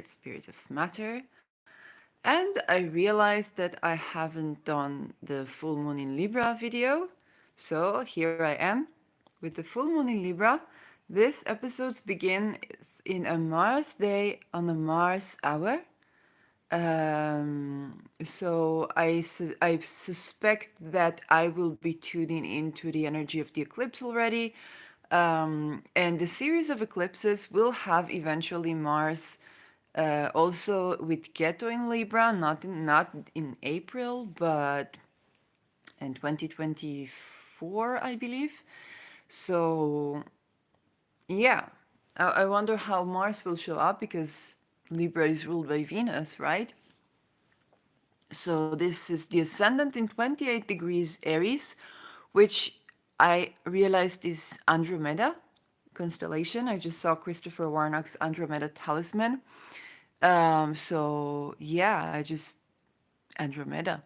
Spirit of Matter. And I realized that I haven't done the full moon in Libra video. So here I am with the full moon in Libra. This episode's begin in a Mars day on a Mars hour. So I suspect that I will be tuning into the energy of the eclipse already. And the series of eclipses will have eventually Mars also with Keto in Libra, not in April, but in 2024, I believe. So yeah, I wonder how Mars will show up because Libra is ruled by Venus, right? So this is the ascendant in 28 degrees Aries, which I realized is Andromeda constellation. I just saw Christopher Warnock's Andromeda talisman. So yeah, I just Andromeda.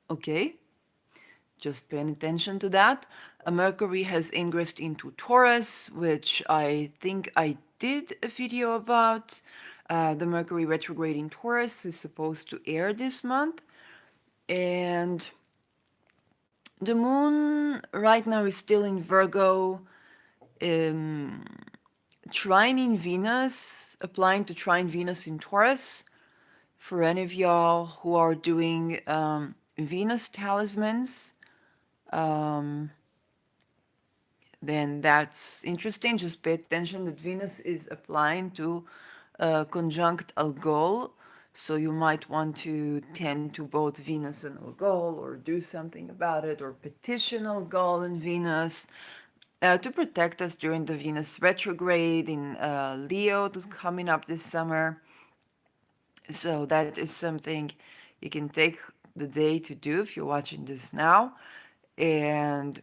Okay, just paying attention to that. Mercury has ingressed into Taurus, which I think I did a video about. The Mercury retrograde in Taurus is supposed to air this month. And the moon right now is still in Virgo, um, trining Venus, applying to trine Venus in Taurus. For any of y'all who are doing Venus talismans, um, then that's interesting. Just pay attention that Venus is applying to conjunct Algol. So you might want to tend to both Venus and Algol or do something about it or petition Algol and Venus to protect us during the Venus retrograde in Leo that's coming up this summer. So that is something you can take the day to do if you're watching this now. And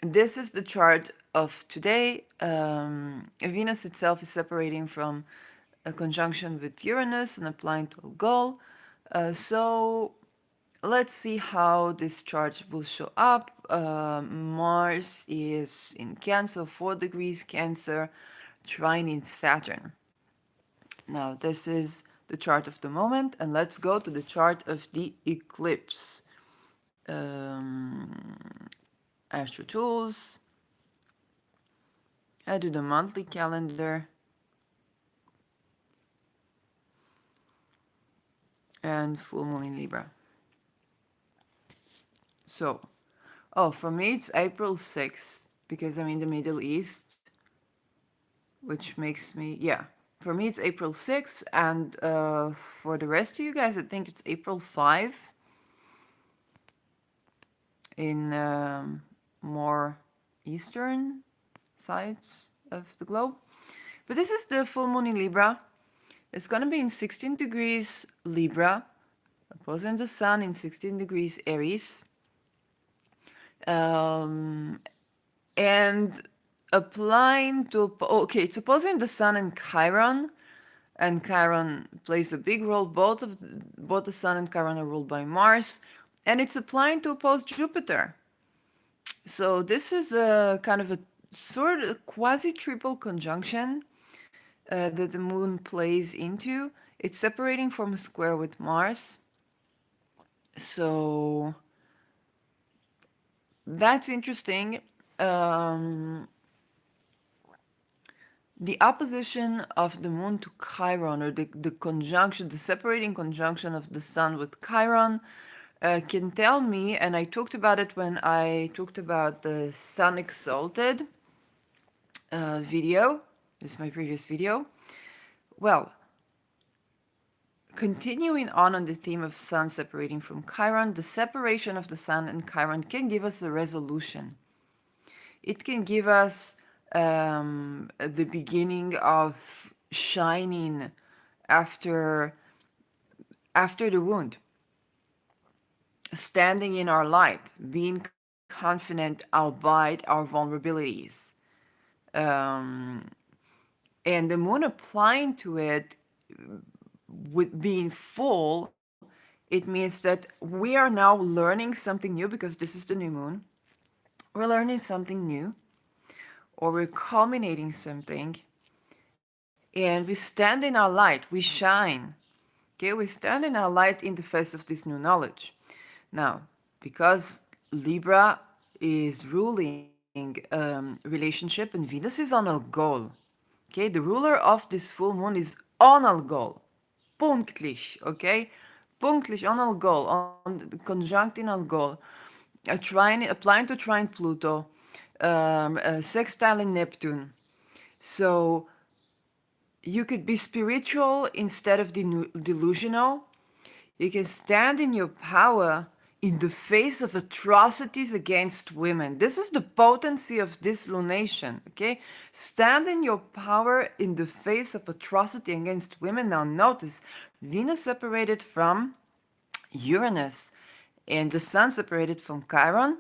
this is the chart of today. Venus itself is separating from a conjunction with Uranus and applying to a goal. So let's see how this chart will show up. Mars is in Cancer, 4 degrees Cancer, trine in Saturn. Now, this is the chart of the moment, and let's go to the chart of the eclipse. Astro Tools. I do the monthly calendar. And full moon in Libra. So, oh, for me it's April 6th because I'm in the Middle East, which makes me, yeah. For me it's April 6th, and for the rest of you guys, I think it's April 5 in more eastern sides of the globe. But this is the full moon in Libra. It's gonna be in 16 degrees Libra, opposing the sun in 16 degrees Aries. And applying to, okay, it's opposing the sun and Chiron plays a big role. Both the sun and Chiron are ruled by Mars, and it's applying to oppose Jupiter. So this is a kind of a sort of quasi triple conjunction that the moon plays into. It's separating from a square with Mars. So that's interesting. The opposition of the moon to Chiron, or the conjunction, the separating conjunction of the sun with Chiron, can tell me, and I talked about it when I talked about the Sun Exalted video. This is my previous video. Well, continuing on the theme of sun separating from Chiron, the separation of the sun and Chiron can give us a resolution. It can give us the beginning of shining after the wound, standing in our light, being confident albeit our vulnerabilities. Um, and the moon applying to it with being full, it means that we are now learning something new because this is the new moon. We're learning something new, or we're culminating something, and we stand in our light, we shine. Okay, we stand in our light in the face of this new knowledge. Now, because Libra is ruling relationship and Venus is on our goal. Okay, the ruler of this full moon is on our goal. Punktlich, okay? Punktlich on our goal, conjunct in our goal. Applying to trine Pluto, sextile in Neptune. So you could be spiritual instead of delusional. You can stand in your power in the face of atrocities against women. This is the potency of this lunation, okay? Stand in your power in the face of atrocity against women. Now, notice Venus separated from Uranus and the Sun separated from Chiron.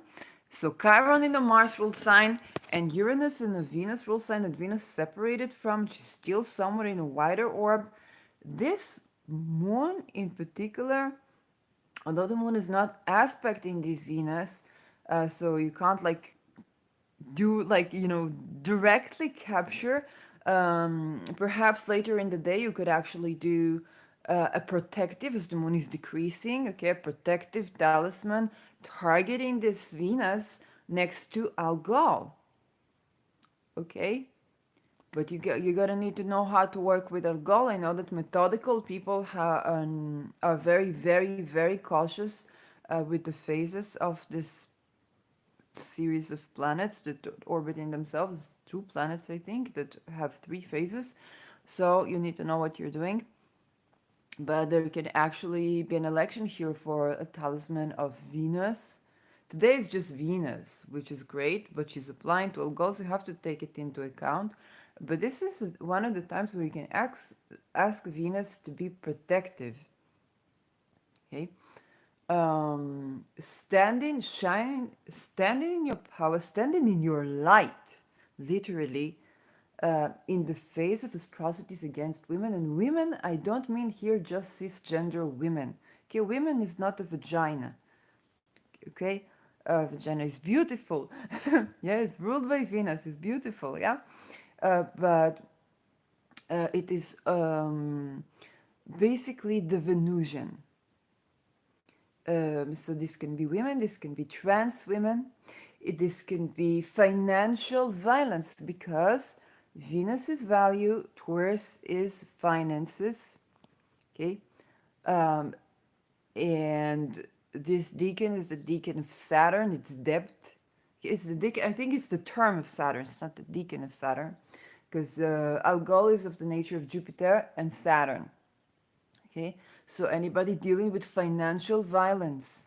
So, Chiron in the Mars ruled sign and Uranus in the Venus ruled sign that Venus separated from, she's still somewhere in a wider orb. This moon in particular, although the moon is not aspecting this Venus, so you can't like do like directly capture. Perhaps later in the day you could actually do a protective, as the moon is decreasing, okay, a protective talisman targeting this Venus next to Algol, okay. But you gotta need to know how to work with Algol. I know that methodical people are very, very, very cautious with the phases of this series of planets that orbit in themselves. Two planets, I think, that have three phases. So you need to know what you're doing. But there can actually be an election here for a talisman of Venus. Today is just Venus, which is great, but she's applying to all goals. You have to take it into account. But this is one of the times where you can ask Venus to be protective. Okay, standing, shining, standing in your power, standing in your light, literally, in the face of atrocities against women. And women, I don't mean here just cisgender women. Okay, women is not a vagina. Okay, vagina is beautiful. Yeah, it's ruled by Venus. It's beautiful. Yeah, but it is basically the Venusian. So this can be women, this can be trans women, this can be financial violence because Venus's value, Taurus is finances, okay, um, and this deacon is the deacon of Saturn. It's debt. It's the deacon. I think it's the term of Saturn. It's not the deacon of Saturn, because Algol is of the nature of Jupiter and Saturn. Okay, so anybody dealing with financial violence,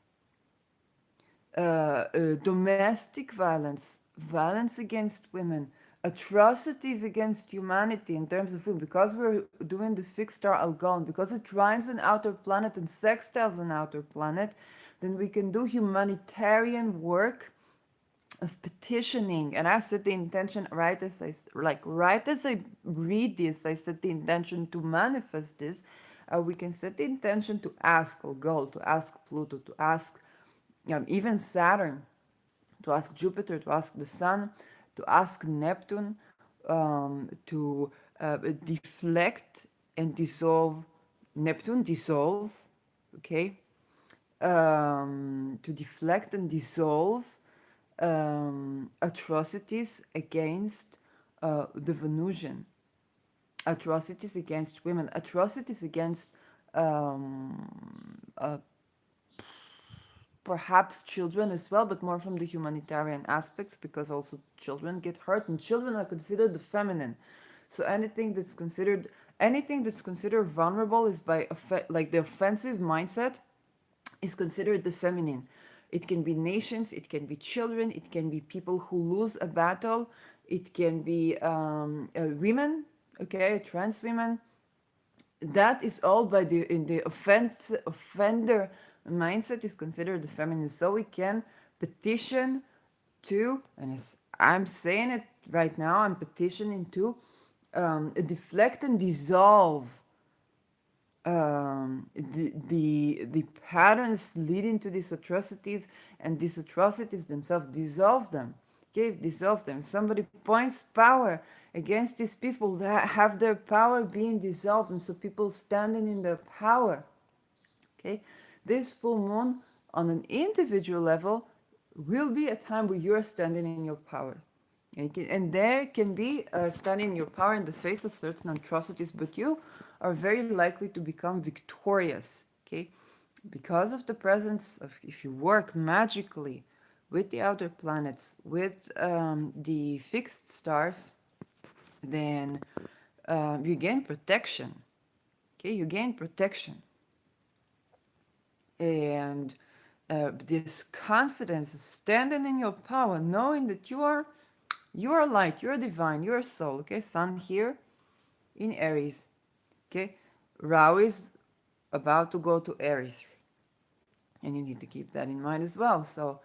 domestic violence, violence against women, atrocities against humanity in terms of food, because we're doing the fixed star Algol, because it trines an outer planet and sextiles an outer planet, then we can do humanitarian work of petitioning. And I set the intention right as I read this, I set the intention to manifest this. We can set the intention to ask Algol, to ask Pluto, to ask even Saturn, to ask Jupiter, to ask the Sun, to ask Neptune, to deflect and dissolve. Neptune dissolve, okay, to deflect and dissolve atrocities against the Venusian, atrocities against women, atrocities against perhaps children as well, but more from the humanitarian aspects, because also children get hurt and children are considered the feminine. So anything that's considered vulnerable is like the offensive mindset is considered the feminine. It can be nations, it can be children, it can be people who lose a battle, it can be women, okay, trans women. That is all by the in the offender mindset is considered the feminine. So we can petition to, and as I'm saying it right now, I'm petitioning to deflect and dissolve the patterns leading to these atrocities, and these atrocities themselves, dissolve them. Okay, dissolve them. If somebody points power against these people, that have their power being dissolved, and so people standing in their power. Okay, this full moon on an individual level will be a time where you're standing in your power. And there can be standing in your power in the face of certain atrocities, but you are very likely to become victorious. Okay, because of the presence of, if you work magically with the outer planets, with the fixed stars, then you gain protection. Okay, you gain protection. And this confidence, standing in your power, knowing that you are light, you're divine, you're soul. Okay, sun here in Aries. Okay, Rahu is about to go to Aries, and you need to keep that in mind as well. So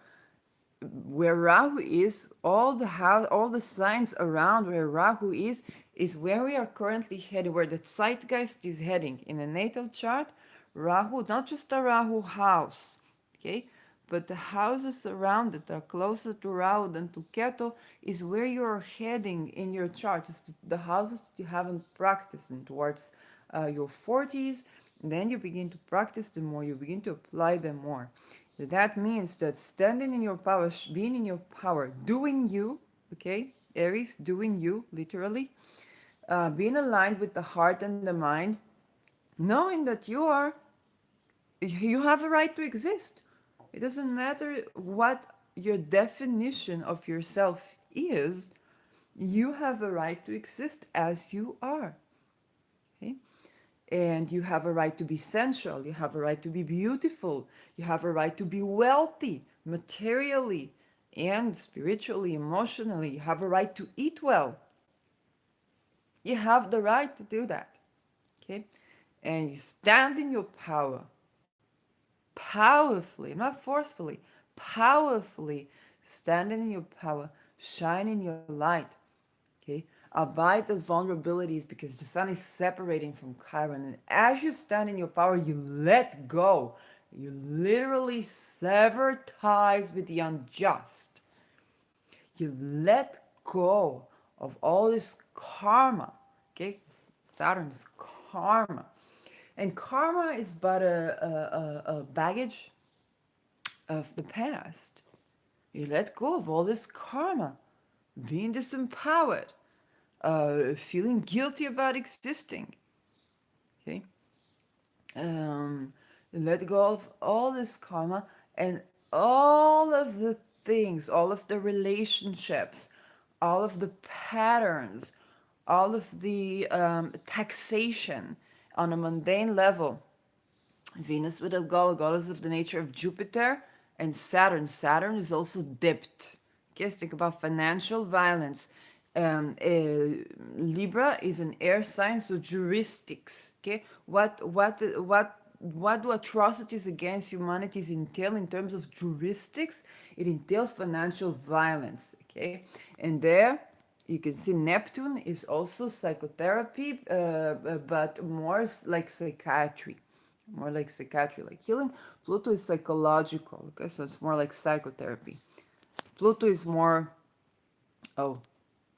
where Rahu is, all the signs around where Rahu is where we are currently heading, where the zeitgeist is heading in a natal chart. Rahu, not just a Rahu house, okay, but the houses around that are closer to Rahu than to Ketu is where you are heading in your chart. It's the houses that you haven't practiced in towards your 40s. Then you begin to practice them more, you begin to apply them more. That means that standing in your power, being in your power, doing you, okay, Aries, doing you, literally, being aligned with the heart and the mind, knowing that you have a right to exist. It doesn't matter what your definition of yourself is, you have a right to exist as you are. Okay? And you have a right to be sensual, you have a right to be beautiful, you have a right to be wealthy materially and spiritually, emotionally, you have a right to eat well. You have the right to do that. Okay? And you stand in your power powerfully, not forcefully, powerfully standing in your power, shining your light. Okay, abide the vulnerabilities because the sun is separating from Chiron, and as you stand in your power, you let go. You literally sever ties with the unjust. You let go of all this karma. Okay, Saturn's karma, and karma is but a baggage of the past. You let go of all this karma, being disempowered, feeling guilty about existing. Okay, um, let go of all this karma and all of the things, all of the relationships, all of the patterns, all of the taxation on a mundane level. Venus with a goddess of the nature of Jupiter, and Saturn. Saturn is also dipped. Okay, let's think about financial violence. Libra is an air sign, so juristics. Okay, what do atrocities against humanity entail in terms of juristics? It entails financial violence. Okay, and there you can see Neptune is also psychotherapy, but more like psychiatry, like healing. Pluto is psychological, okay, so it's more like psychotherapy. Pluto is more, oh,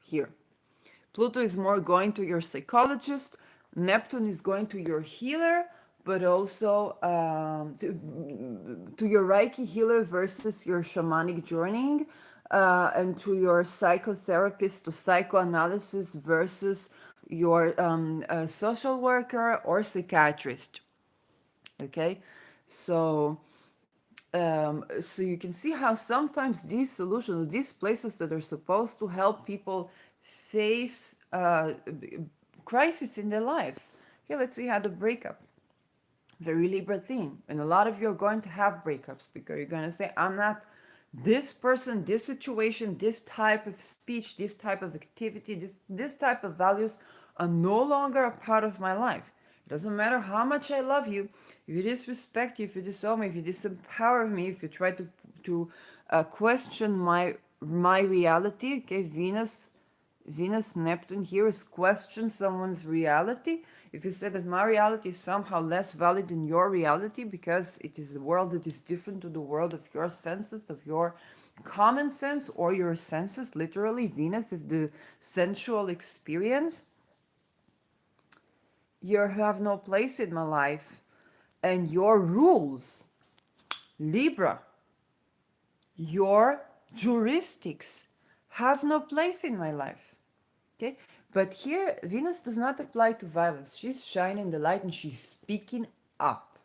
here. Pluto is more going to your psychologist. Neptune is going to your healer, but also to your Reiki healer versus your shamanic journeying, and to your psychotherapist, to psychoanalysis versus your social worker or psychiatrist. Okay, so so you can see how sometimes these solutions, these places that are supposed to help people face crisis in their life. Okay, let's see how the breakup. Very Libra theme. And a lot of you are going to have breakups because you're going to say, I'm not this person, this situation, this type of speech, this type of activity, this type of values are no longer a part of my life. It doesn't matter how much I love you. If you disrespect you, if you disown me, if you disempower me, if you try to question my reality, okay, Venus, Neptune here is question someone's reality. If you say that my reality is somehow less valid than your reality because it is a world that is different to the world of your senses, of your common sense or your senses, literally, Venus is the sensual experience, you have no place in my life. And your rules, Libra, your juristics have no place in my life. Okay? But here, Venus does not apply to violence. She's shining the light and she's speaking up.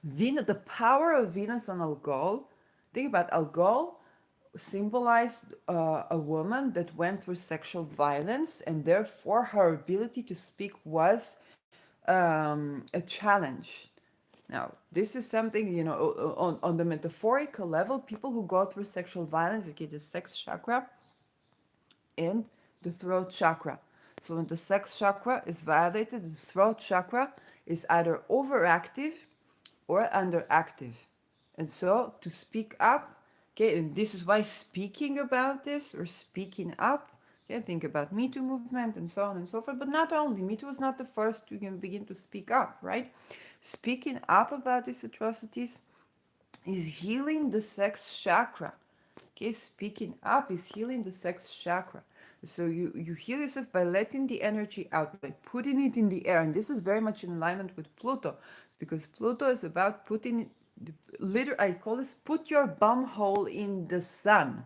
Venus, the power of Venus on Algol, think about Algol symbolized a woman that went through sexual violence, and therefore her ability to speak was a challenge. Now, this is something, on the metaphorical level, people who go through sexual violence, they get the sex chakra and the throat chakra. So when the sex chakra is violated, the throat chakra is either overactive or underactive. And so to speak up, okay, and this is why speaking about this or speaking up, okay, think about Me Too movement and so on and so forth, but not only. Me Too was not the first to begin to speak up, right? Speaking up about these atrocities is healing the sex chakra. Okay, speaking up is healing the sex chakra. So you heal yourself by letting the energy out, by putting it in the air. And this is very much in alignment with Pluto, because Pluto is about putting, I call this, put your bum hole in the sun.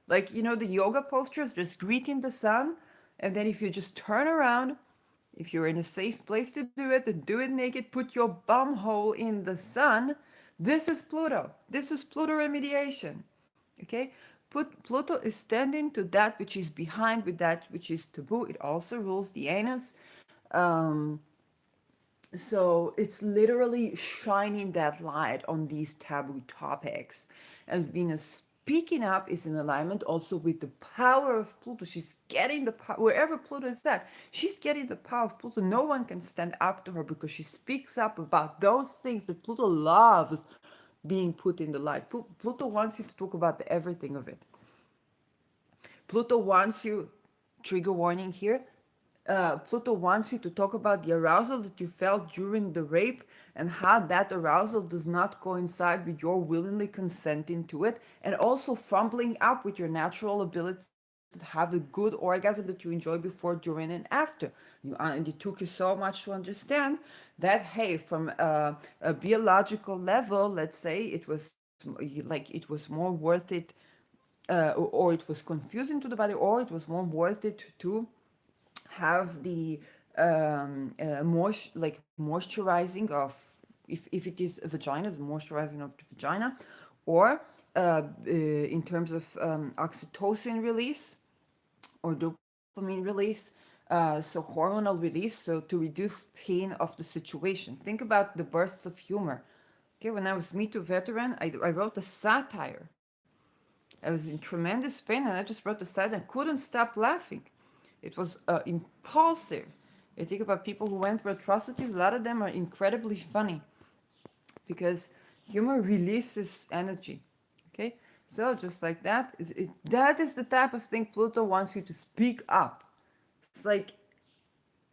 Like, the yoga postures, just greeting the sun. And then if you just turn around, if you're in a safe place to do it, then do it naked, put your bum hole in the sun. This is Pluto. This is Pluto remediation. Okay? Pluto is standing to that which is behind with that which is taboo. It also rules the anus. Um, so it's literally shining that light on these taboo topics. And Venus speaking up is in alignment also with the power of Pluto. She's getting the power, wherever Pluto is at, she's getting the power of Pluto. No one can stand up to her because she speaks up about those things that Pluto loves being put in the light. Pluto wants you to talk about the everything of it. Pluto wants you, trigger warning here, Pluto wants you to talk about the arousal that you felt during the rape and how that arousal does not coincide with your willingly consenting to it, and also fumbling up with your natural ability to have a good orgasm that you enjoy before, during, and after. And it took you so much to understand that, hey, from a biological level, let's say it was like it was more worth it, or it was confusing to the body, or it was more worth it to have the moisturizing of, if it is a vagina, the moisturizing of the vagina, or in terms of oxytocin release or dopamine release, so hormonal release, so to reduce pain of the situation. Think about the bursts of humor. Okay, when I was Me Too veteran, I wrote a satire. I was in tremendous pain and I just wrote a satire and couldn't stop laughing. It was impulsive. You think about people who went through atrocities, a lot of them are incredibly funny because humor releases energy. Okay? So just like that, that is the type of thing Pluto wants you to speak up. It's like,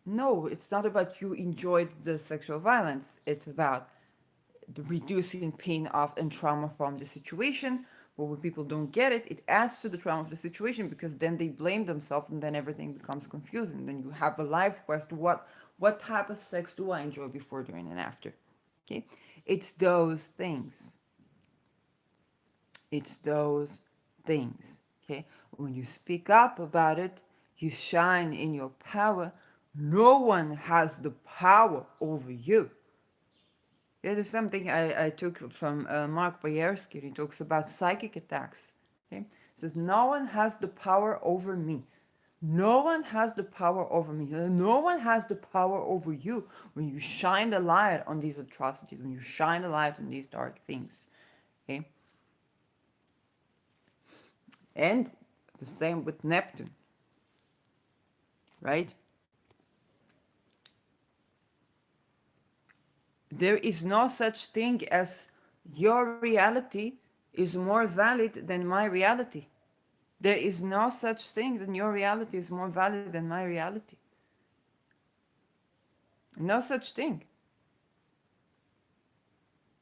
no, it's not about you enjoyed the sexual violence. It's about the reducing pain of and trauma from the situation. But when people don't get it, it adds to the trauma of the situation because then they blame themselves and then everything becomes confusing. Then you have a life quest. What type of sex do I enjoy before, during, and after? Okay, it's those things. It's those things. Okay, when you speak up about it, you shine in your power. No one has the power over you. This is something I took from Mark Bayersky. He talks about psychic attacks. Okay? He says, no one has the power over me. No one has the power over me. No one has the power over you when you shine the light on these atrocities, when you shine the light on these dark things. Okay? And the same with Neptune. Right? There is no such thing as your reality is more valid than my reality. There is no such thing that your reality is more valid than my reality. No such thing.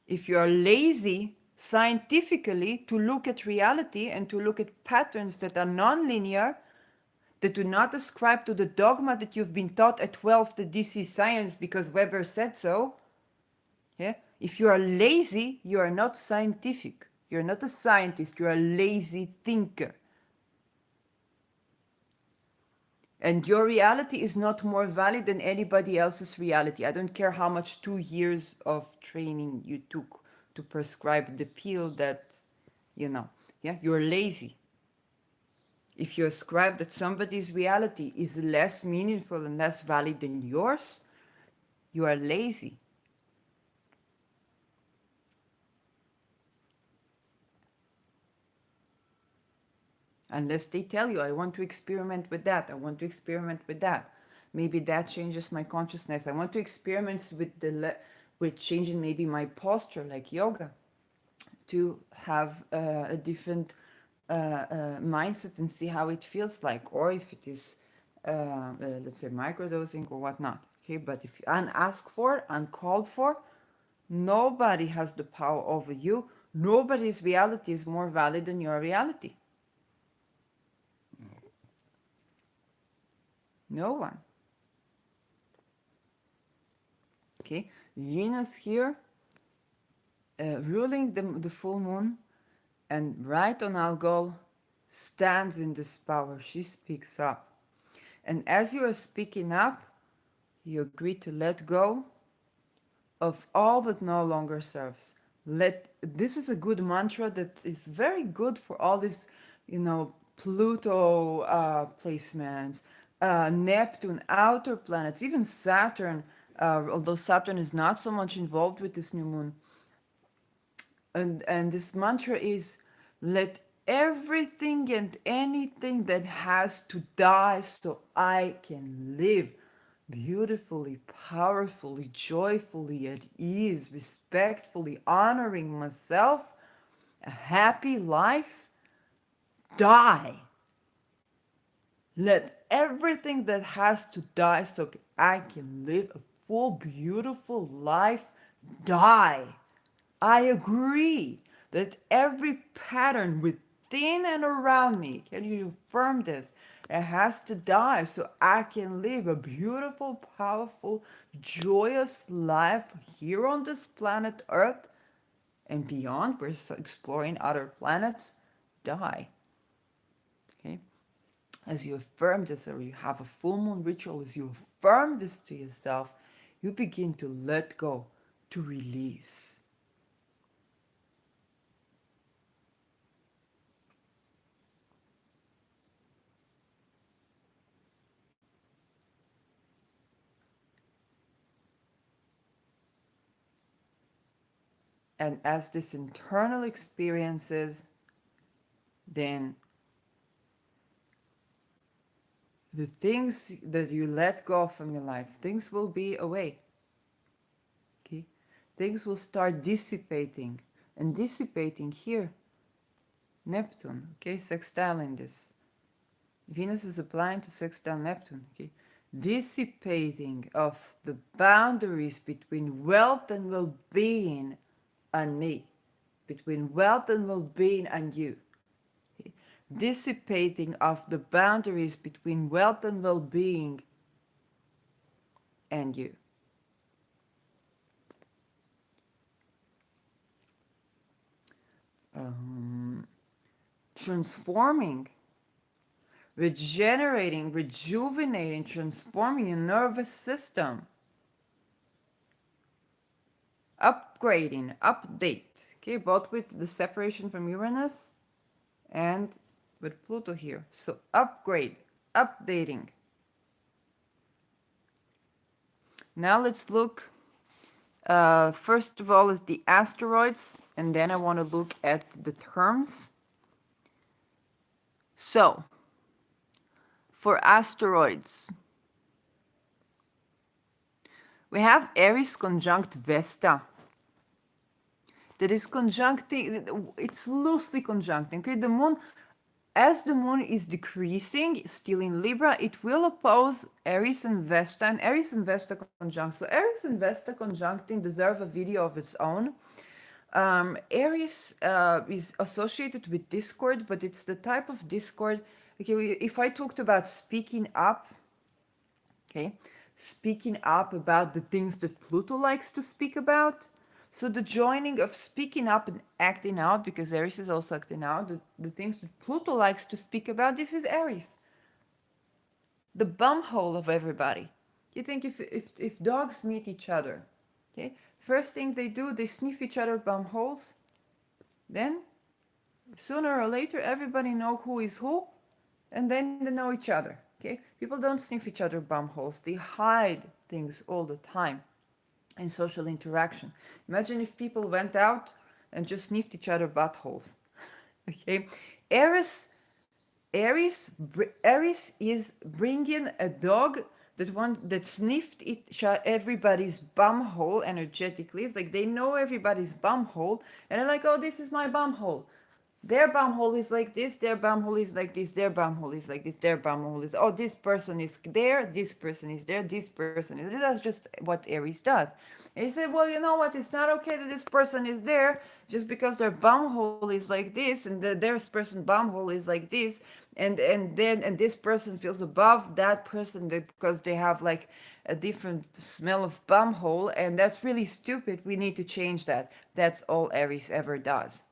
If you are lazy scientifically to look at reality and to look at patterns that are non-linear, that do not ascribe to the dogma that you've been taught at 12 that this is science because Weber said so. Yeah? If you are lazy, you are not scientific. You're not a scientist, you're a lazy thinker. And your reality is not more valid than anybody else's reality. I don't care how much 2 years of training you took to prescribe the pill that, yeah, you're lazy. If you ascribe that somebody's reality is less meaningful and less valid than yours, you are lazy. Unless they tell you, I want to experiment with that, I want to experiment with that. Maybe that changes my consciousness. I want to experiment with changing maybe my posture, like yoga, to have a different mindset and see how it feels like, or if it is, let's say, microdosing or whatnot. Okay, but if unasked for, uncalled for, nobody has the power over you. Nobody's reality is more valid than your reality. No one. Okay, Venus here, ruling the full moon, and right on Algol stands in this power. She speaks up. And as you are speaking up, you agree to let go of all that no longer serves. This is a good mantra that is very good for all these, Pluto placements, Neptune, outer planets, even Saturn, although Saturn is not so much involved with this new moon. And this mantra is, let everything and anything that has to die so I can live beautifully, powerfully, joyfully, at ease, respectfully, honoring myself, a happy life, die. Let everything that has to die so I can live a full, beautiful life die. I agree that every pattern within and around me, can you affirm this? It has to die so I can live a beautiful, powerful, joyous life here on this planet Earth and beyond. We're exploring other planets. Die. Okay? As you affirm this, or you have a full moon ritual, as you affirm this to yourself, you begin to let go, to release. And as this internal experiences, then the things that you let go from your life, things will be away. Okay? Things will start dissipating. And dissipating here, Neptune, okay, sextile in this. Venus is applying to sextile Neptune, okay? Dissipating of the boundaries between wealth and well-being and me, between wealth and well-being and you. Okay? Dissipating of the boundaries between wealth and well-being and you. Transforming, regenerating, rejuvenating, transforming your nervous system. Upgrading, update. Okay, both with the separation from Uranus and with Pluto here. So upgrade, updating. Now let's look first of all at the asteroids, and then I want to look at the terms. So, for asteroids, we have Aries conjunct Vesta. That is conjuncting, it's loosely conjuncting. Okay, the moon, as the moon is decreasing, still in Libra, it will oppose Aries and Vesta, and Aries and Vesta conjunct. So Aries and Vesta conjuncting deserve a video of its own. Aries is associated with discord, but it's the type of discord. Okay, if I talked about speaking up, okay, speaking up about the things that Pluto likes to speak about. So the joining of speaking up and acting out, because Aries is also acting out, the things that Pluto likes to speak about, this is Aries, the bumhole of everybody. You think if dogs meet each other, okay, first thing they do, they sniff each other bum holes. Then sooner or later, everybody know who is who, and then they know each other. Okay, people don't sniff each other bum holes. They hide things all the time in social interaction. Imagine if people went out and just sniffed each other buttholes. Okay, Aries Aries is bringing a dog that sniffed everybody's bum hole energetically. It's like they know everybody's bum hole, and they're like, "Oh, this is my bum hole. Their bum hole is like this. Their bum hole is like this. Their bum hole is like this. Their bum hole is. Oh, this person is there. This person is there. This person is." That's just what Aries does. And he said, "Well, you know what? It's not okay that this person is there just because their bum hole is like this, and their person bum hole is like this, and this person feels above that person because they have like a different smell of bum hole, and that's really stupid. We need to change that." That's all Aries ever does.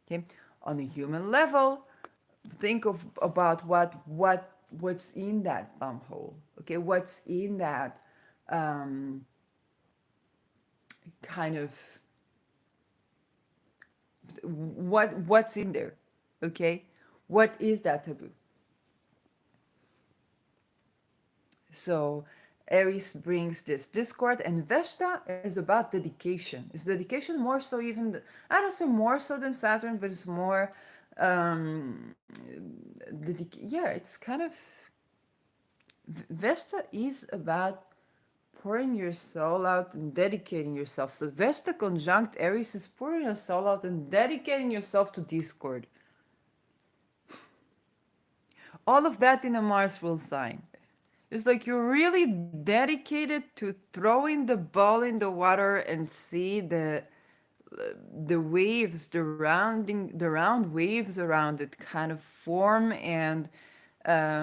Okay, on a human level, think of about what's in that bum hole. Okay, what's in that um, kind of what's in there. Okay, what is that taboo? So Aries brings this discord, and Vesta is about dedication. Is dedication more so even? I don't say more so than Saturn, but it's more. Yeah, it's kind of. Vesta is about pouring your soul out and dedicating yourself. So Vesta conjunct Aries is pouring your soul out and dedicating yourself to discord. All of that in a Mars rule sign. It's like you're really dedicated to throwing the ball in the water and see the waves, the round waves around it kind of form and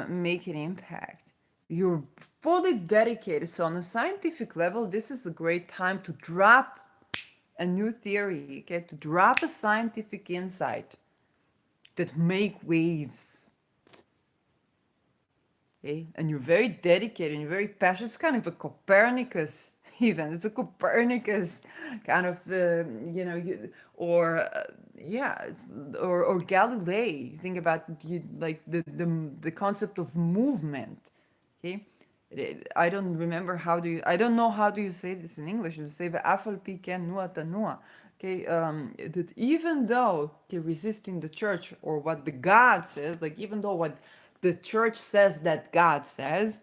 make an impact. You're fully dedicated. So on a scientific level, this is a great time to drop a new theory, okay? To drop a scientific insight that make waves. Okay? And you're very dedicated and you're very passionate. It's kind of a Copernicus even. It's a Copernicus kind of, or yeah, or Galilei. Think about like the concept of movement. Okay, I don't remember how do you. I don't know how do you say this in English. You say the afal piken nua tanua. Okay, that even though okay, resisting the church or what the God says, like even though what the church says that God says,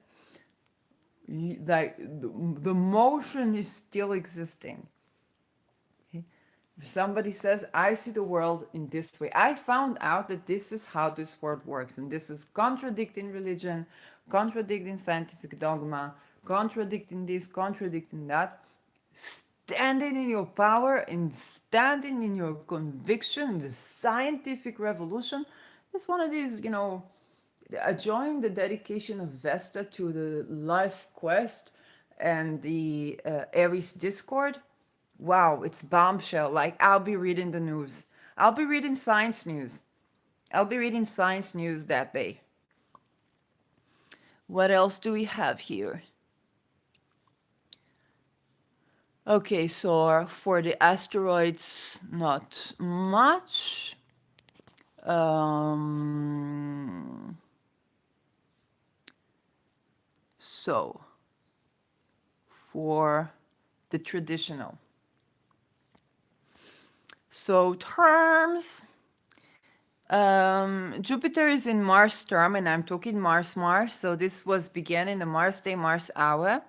like the motion is still existing. Okay? If somebody says, I see the world in this way, I found out that this is how this world works, and this is contradicting religion, contradicting scientific dogma, contradicting this, contradicting that. Standing in your power and standing in your conviction, the scientific revolution is one of these, join the dedication of Vesta to the life quest and the Aries Discord. Wow, it's bombshell. Like, I'll be reading the news. I'll be reading science news. I'll be reading science news that day. What else do we have here? Okay, so for the asteroids, not much. Um, so, for the traditional. So, terms. Jupiter is in Mars term, and I'm talking Mars. So, this was began in the Mars day, Mars hour.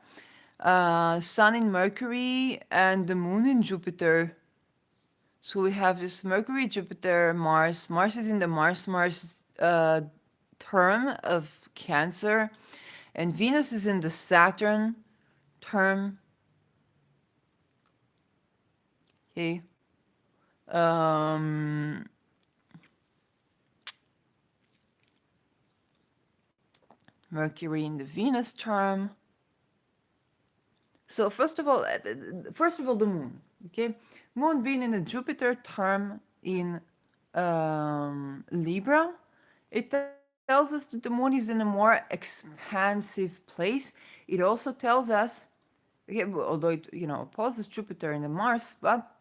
Sun in Mercury, and the Moon in Jupiter. So, we have this Mercury, Jupiter, Mars. Mars is in the Mars term of Cancer, and Venus is in the Saturn term. Okay. Um, Mercury in the Venus term. So first of all, the moon. Okay, moon being in a Jupiter term in Libra, it tells us that the moon is in a more expansive place. It also tells us, okay, although it opposes Jupiter and the Mars, but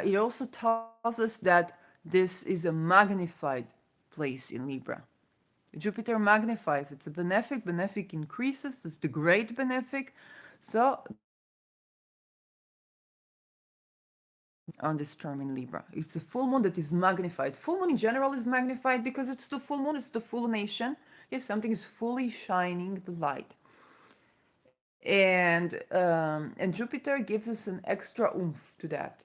it also tells us that this is a magnified place in Libra. Jupiter magnifies. It's a benefic. Benefic increases. It's the great benefic. So the moon is on this term in Libra. It's a full moon that is magnified. Full moon in general is magnified because it's the full moon. It's the full nation. Yes, something is fully shining the light. And Jupiter gives us an extra oomph to that.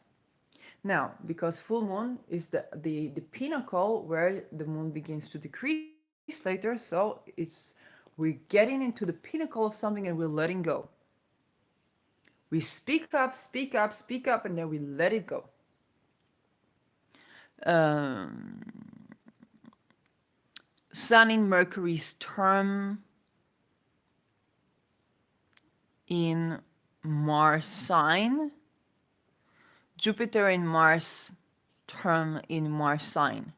Now, because full moon is the pinnacle where the moon begins to decrease later, so we're getting into the pinnacle of something and we're letting go. We speak up, speak up, speak up, and then we let it go. Um, Sun in Mercury's term in Mars sign, Jupiter in Mars term in Mars sign,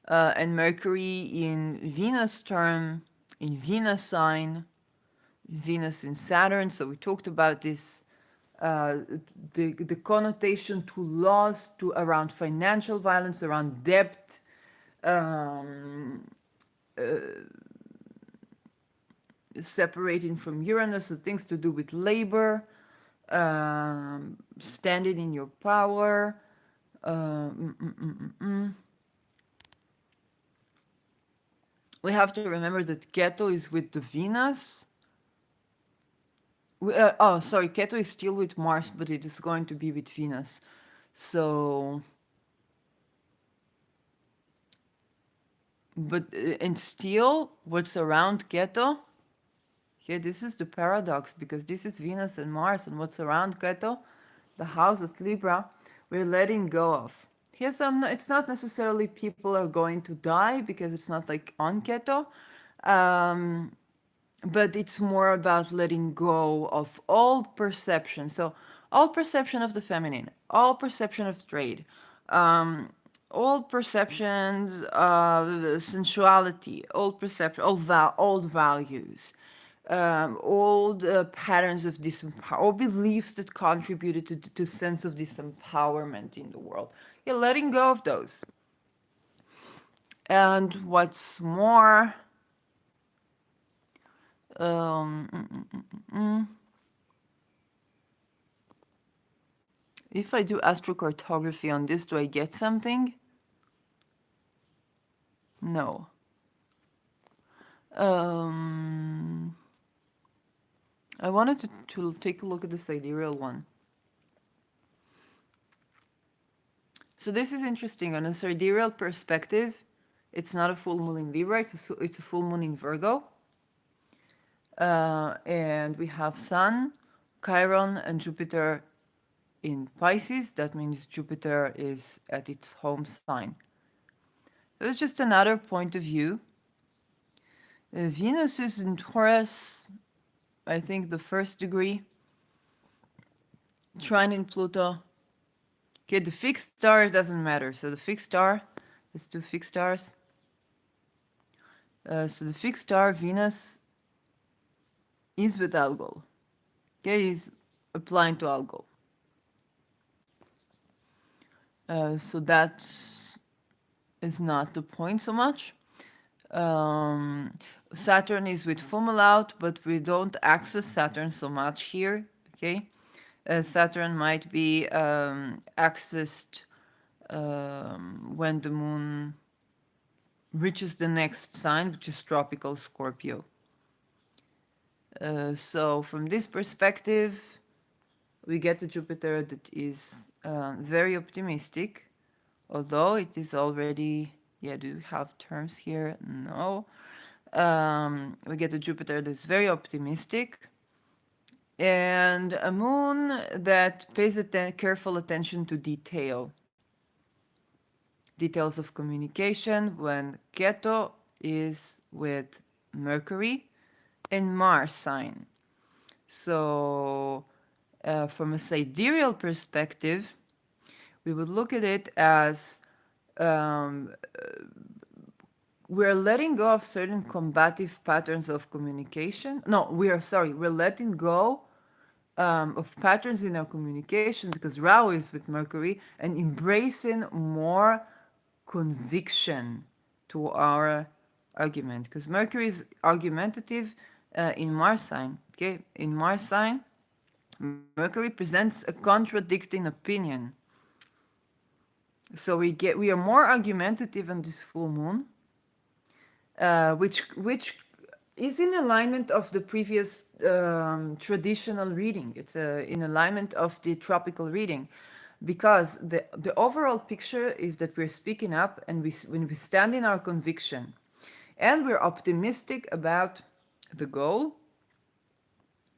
and Mercury in Venus term in Venus sign, Venus in Saturn. So we talked about this, uh, the connotation to laws, to around financial violence, around debt, um, separating from Uranus, the things to do with labor, standing in your power. Uh, mm, mm, mm, mm, mm. We have to remember that Ketu is with the Venus. Sorry, Ketu is still with Mars, but it is going to be with Venus. So, but and still, what's around Ketu? Yeah, this is the paradox because this is Venus and Mars, and what's around Ketu, the house is Libra, we're letting go of. Here's some. It's not necessarily people are going to die because it's not like on Ketu. Um, but it's more about letting go of all perception. So, all perception of the feminine, all perception of trade, um, all perceptions of sensuality, old values, old patterns of disempower, or beliefs that contributed to sense of disempowerment in the world. You're letting go of those. And what's more, um, mm, mm, mm, mm, mm. If I do astrocartography on this, do I get something? No. Um, I wanted to take a look at the sidereal one. So this is interesting. On a sidereal perspective, it's not a full moon in Libra, it's a full moon in Virgo. And we have Sun, Chiron, and Jupiter in Pisces. That means Jupiter is at its home sign. So it's just another point of view. Venus is in Taurus, I think the first degree. Trine in Pluto. Okay, the fixed star doesn't matter. So the fixed star, let's do fixed stars. So the fixed star, Venus, is with Algol. Okay, is applying to Algol. So that is not the point so much. Saturn is with Fomalhaut, but we don't access Saturn so much here. Okay, Saturn might be accessed when the moon reaches the next sign, which is tropical Scorpio. So from this perspective, we get a Jupiter that is very optimistic, although it is already, yeah, do you have terms here? No. We get a Jupiter that's very optimistic, and a moon that pays careful attention to detail. Details of communication when Keto is with Mercury and Mars sign. So, from a sidereal perspective, we would look at it as um, we're letting go of certain combative patterns of communication. No, we're letting go of patterns in our communication because Rahu is with Mercury and embracing more conviction to our argument because Mercury is argumentative in Mars sign. Okay, in Mars sign, Mercury presents a contradicting opinion. So we are more argumentative on this full moon, which is in alignment of the previous traditional reading. It's in alignment of the tropical reading, because the overall picture is that we're speaking up and when we stand in our conviction, and we're optimistic about the goal.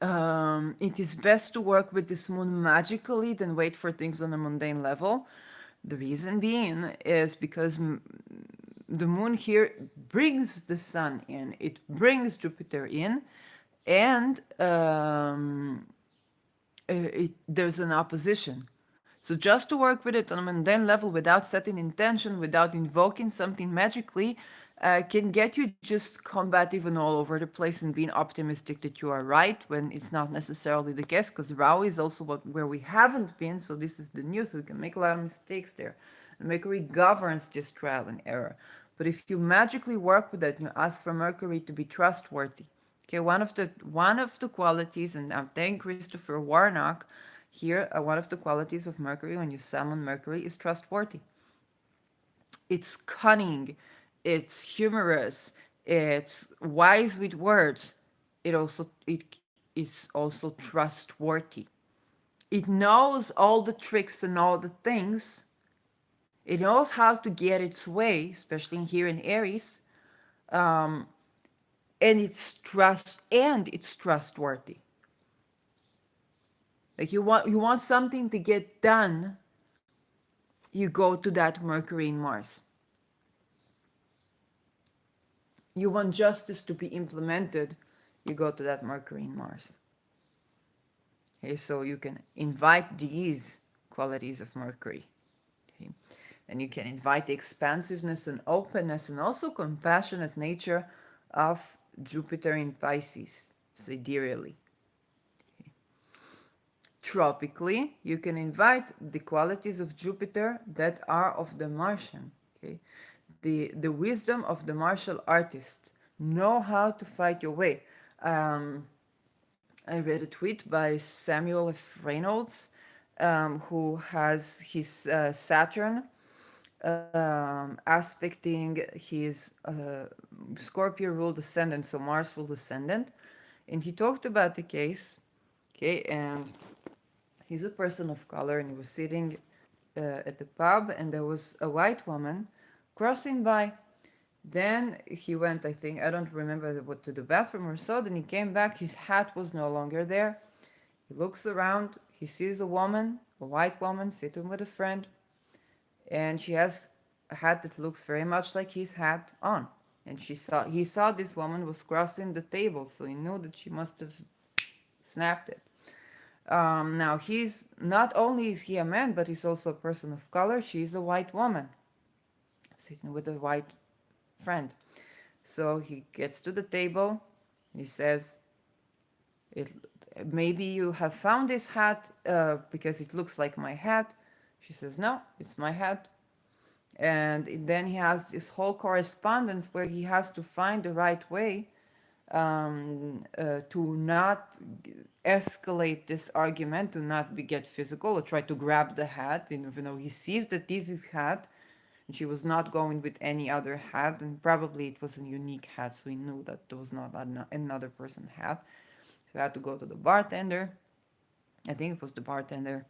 It is best to work with this moon magically than wait for things on a mundane level. The reason being is because the moon here brings the sun in, it brings Jupiter in, and there's an opposition. So just to work with it on a mundane level without setting intention, without invoking something magically, can get you just combative and all over the place and being optimistic that you are right when it's not necessarily the case, because Rao is also where we haven't been, so this is the new, so we can make a lot of mistakes there. And Mercury governs this trial and error. But if you magically work with it, you ask for Mercury to be trustworthy. Okay, one of the qualities, and I'm thanking Christopher Warnock here, one of the qualities of Mercury when you summon Mercury is trustworthy. It's cunning, it's humorous, it's wise with words. It's also trustworthy. It knows all the tricks and all the things. It knows how to get its way, especially here in Aries, and it's trustworthy. Like you want something to get done, you go to that Mercury in Mars. You want justice to be implemented, you go to that Mercury in Mars. Okay, so you can invite these qualities of Mercury. Okay? And you can invite the expansiveness and openness and also compassionate nature of Jupiter in Pisces, sidereally. Tropically, you can invite the qualities of Jupiter that are of the Martian. Okay? The wisdom of the martial artist. Know how to fight your way. I read a tweet by Samuel F. Reynolds, who has his Saturn aspecting his Scorpio ruled ascendant, so Mars ruled ascendant. And he talked about the case, okay, and he's a person of color, and he was sitting at the pub, and there was a white woman crossing by. Then he went, I think, I don't remember what, to the bathroom or so. Then he came back, his hat was no longer there. He looks around, he sees a woman, a white woman, sitting with a friend, and she has a hat that looks very much like his hat on. And he saw this woman was crossing the table, so he knew that she must have snapped it. Now he's not only is he a man, but he's also a person of color. She's a white woman, sitting with a white friend. So he gets to the table, and he says, "It maybe you have found this hat because it looks like my hat." She says, "No, it's my hat." And then he has this whole correspondence where he has to find the right way to not escalate this argument, to not get physical or try to grab the hat. And, he sees that this is hat, and she was not going with any other hat, and probably it was a unique hat, so he knew that there was not another person's hat. So I had to go to the bartender. I think it was the bartender.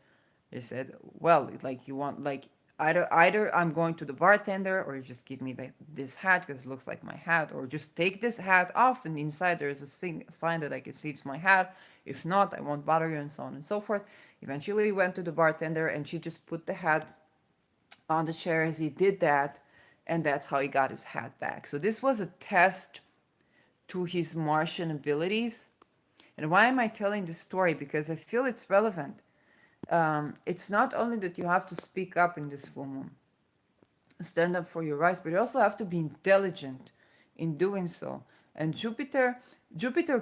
They said, "Well, like you want like either I'm going to the bartender, or you just give me this hat because it looks like my hat, or just take this hat off and inside there is a sign that I can see it's my hat. If not, I won't bother you," and so on and so forth. Eventually, we went to the bartender and she just put the hat on the chair as he did that, and that's how he got his hat back. So this was a test to his Martian abilities. And why am I telling this story? Because I feel it's relevant. It's not only that you have to speak up in this full moon, stand up for your rights, but you also have to be intelligent in doing so. And Jupiter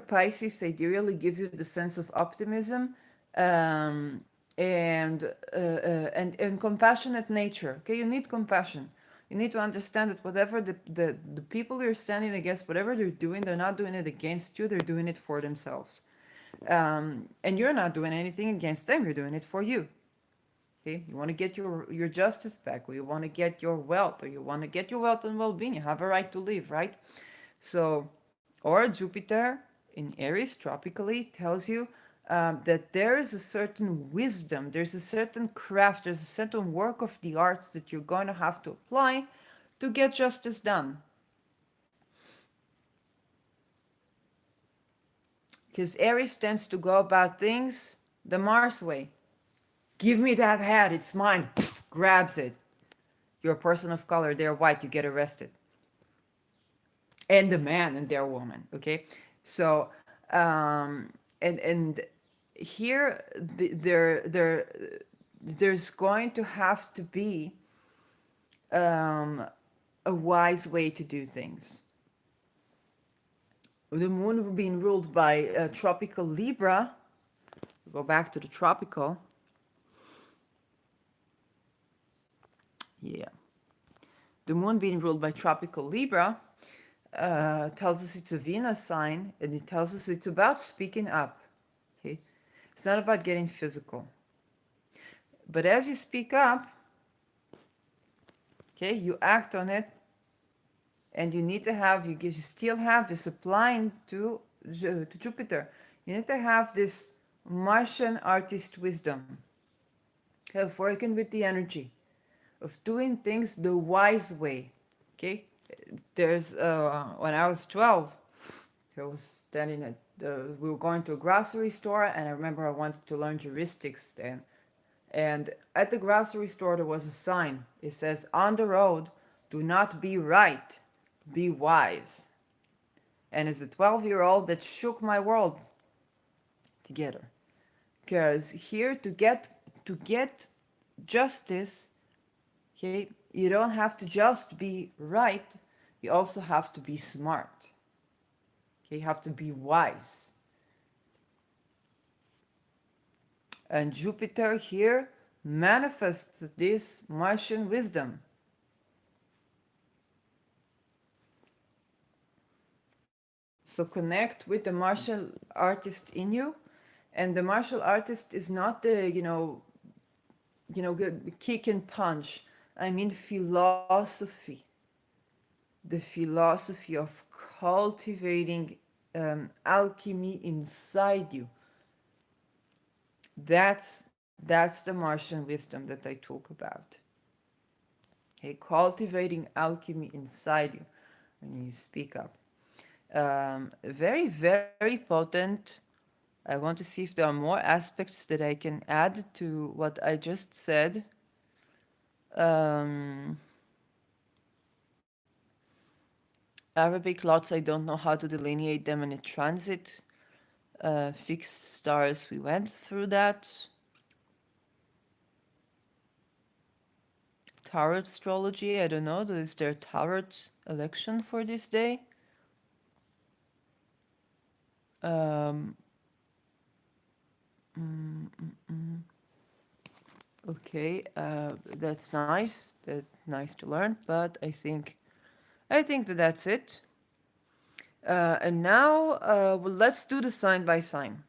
Pisces ideally gives you the sense of optimism, um, and compassionate nature. Okay, you need compassion. You need to understand that whatever the people you're standing against, whatever they're not doing it against you, they're doing it for themselves. And you're not doing anything against them, you're doing it for you. Okay, you want to get your justice back, or you want to get your wealth, or you want to get your wealth and well-being. You have a right to live, right? So, or Jupiter in Aries tropically tells you that there is a certain wisdom, there's a certain craft, there's a certain work of the arts that you're going to have to apply to get justice done. Because Aries tends to go about things the Mars way. Give me that hat, it's mine. Grabs it. You're a person of color, they're white, you get arrested. And the man and their woman, okay? So, and here there's going to have to be um, a wise way to do things. The moon being ruled by tropical Libra, go back to the tropical. Yeah. The moon being ruled by tropical Libra tells us it's a Venus sign, and it tells us it's about speaking up. Okay, it's not about getting physical. But as you speak up, okay, you act on it, and you need to have you still have this applying to Jupiter. You need to have this Martian artist wisdom, of working with the energy, of doing things the wise way. Okay, there's when I was 12, I was standing at we were going to a grocery store, and I remember I wanted to learn heuristics then. And at the grocery store there was a sign. It says, "On the road, do not be right, be wise." And as a 12-year-old, that shook my world together. Because here to get justice, okay, you don't have to just be right, you also have to be smart. Okay, you have to be wise. And Jupiter here manifests this Martian wisdom. So connect with the martial artist in you. And the martial artist is not the, kick and punch. I mean philosophy. The philosophy of cultivating alchemy inside you. That's the Martian wisdom that I talk about. Okay, cultivating alchemy inside you when you speak up. Very, very potent. I want to see if there are more aspects that I can add to what I just said. Um, Arabic lots, I don't know how to delineate them in a transit. Fixed stars, we went through that. Tarot astrology, I don't know. Is there tarot election for this day? Um, mm, mm, mm. Okay, that's nice. That's nice to learn. But I think that that's it. And now, well, let's do the sign by sign.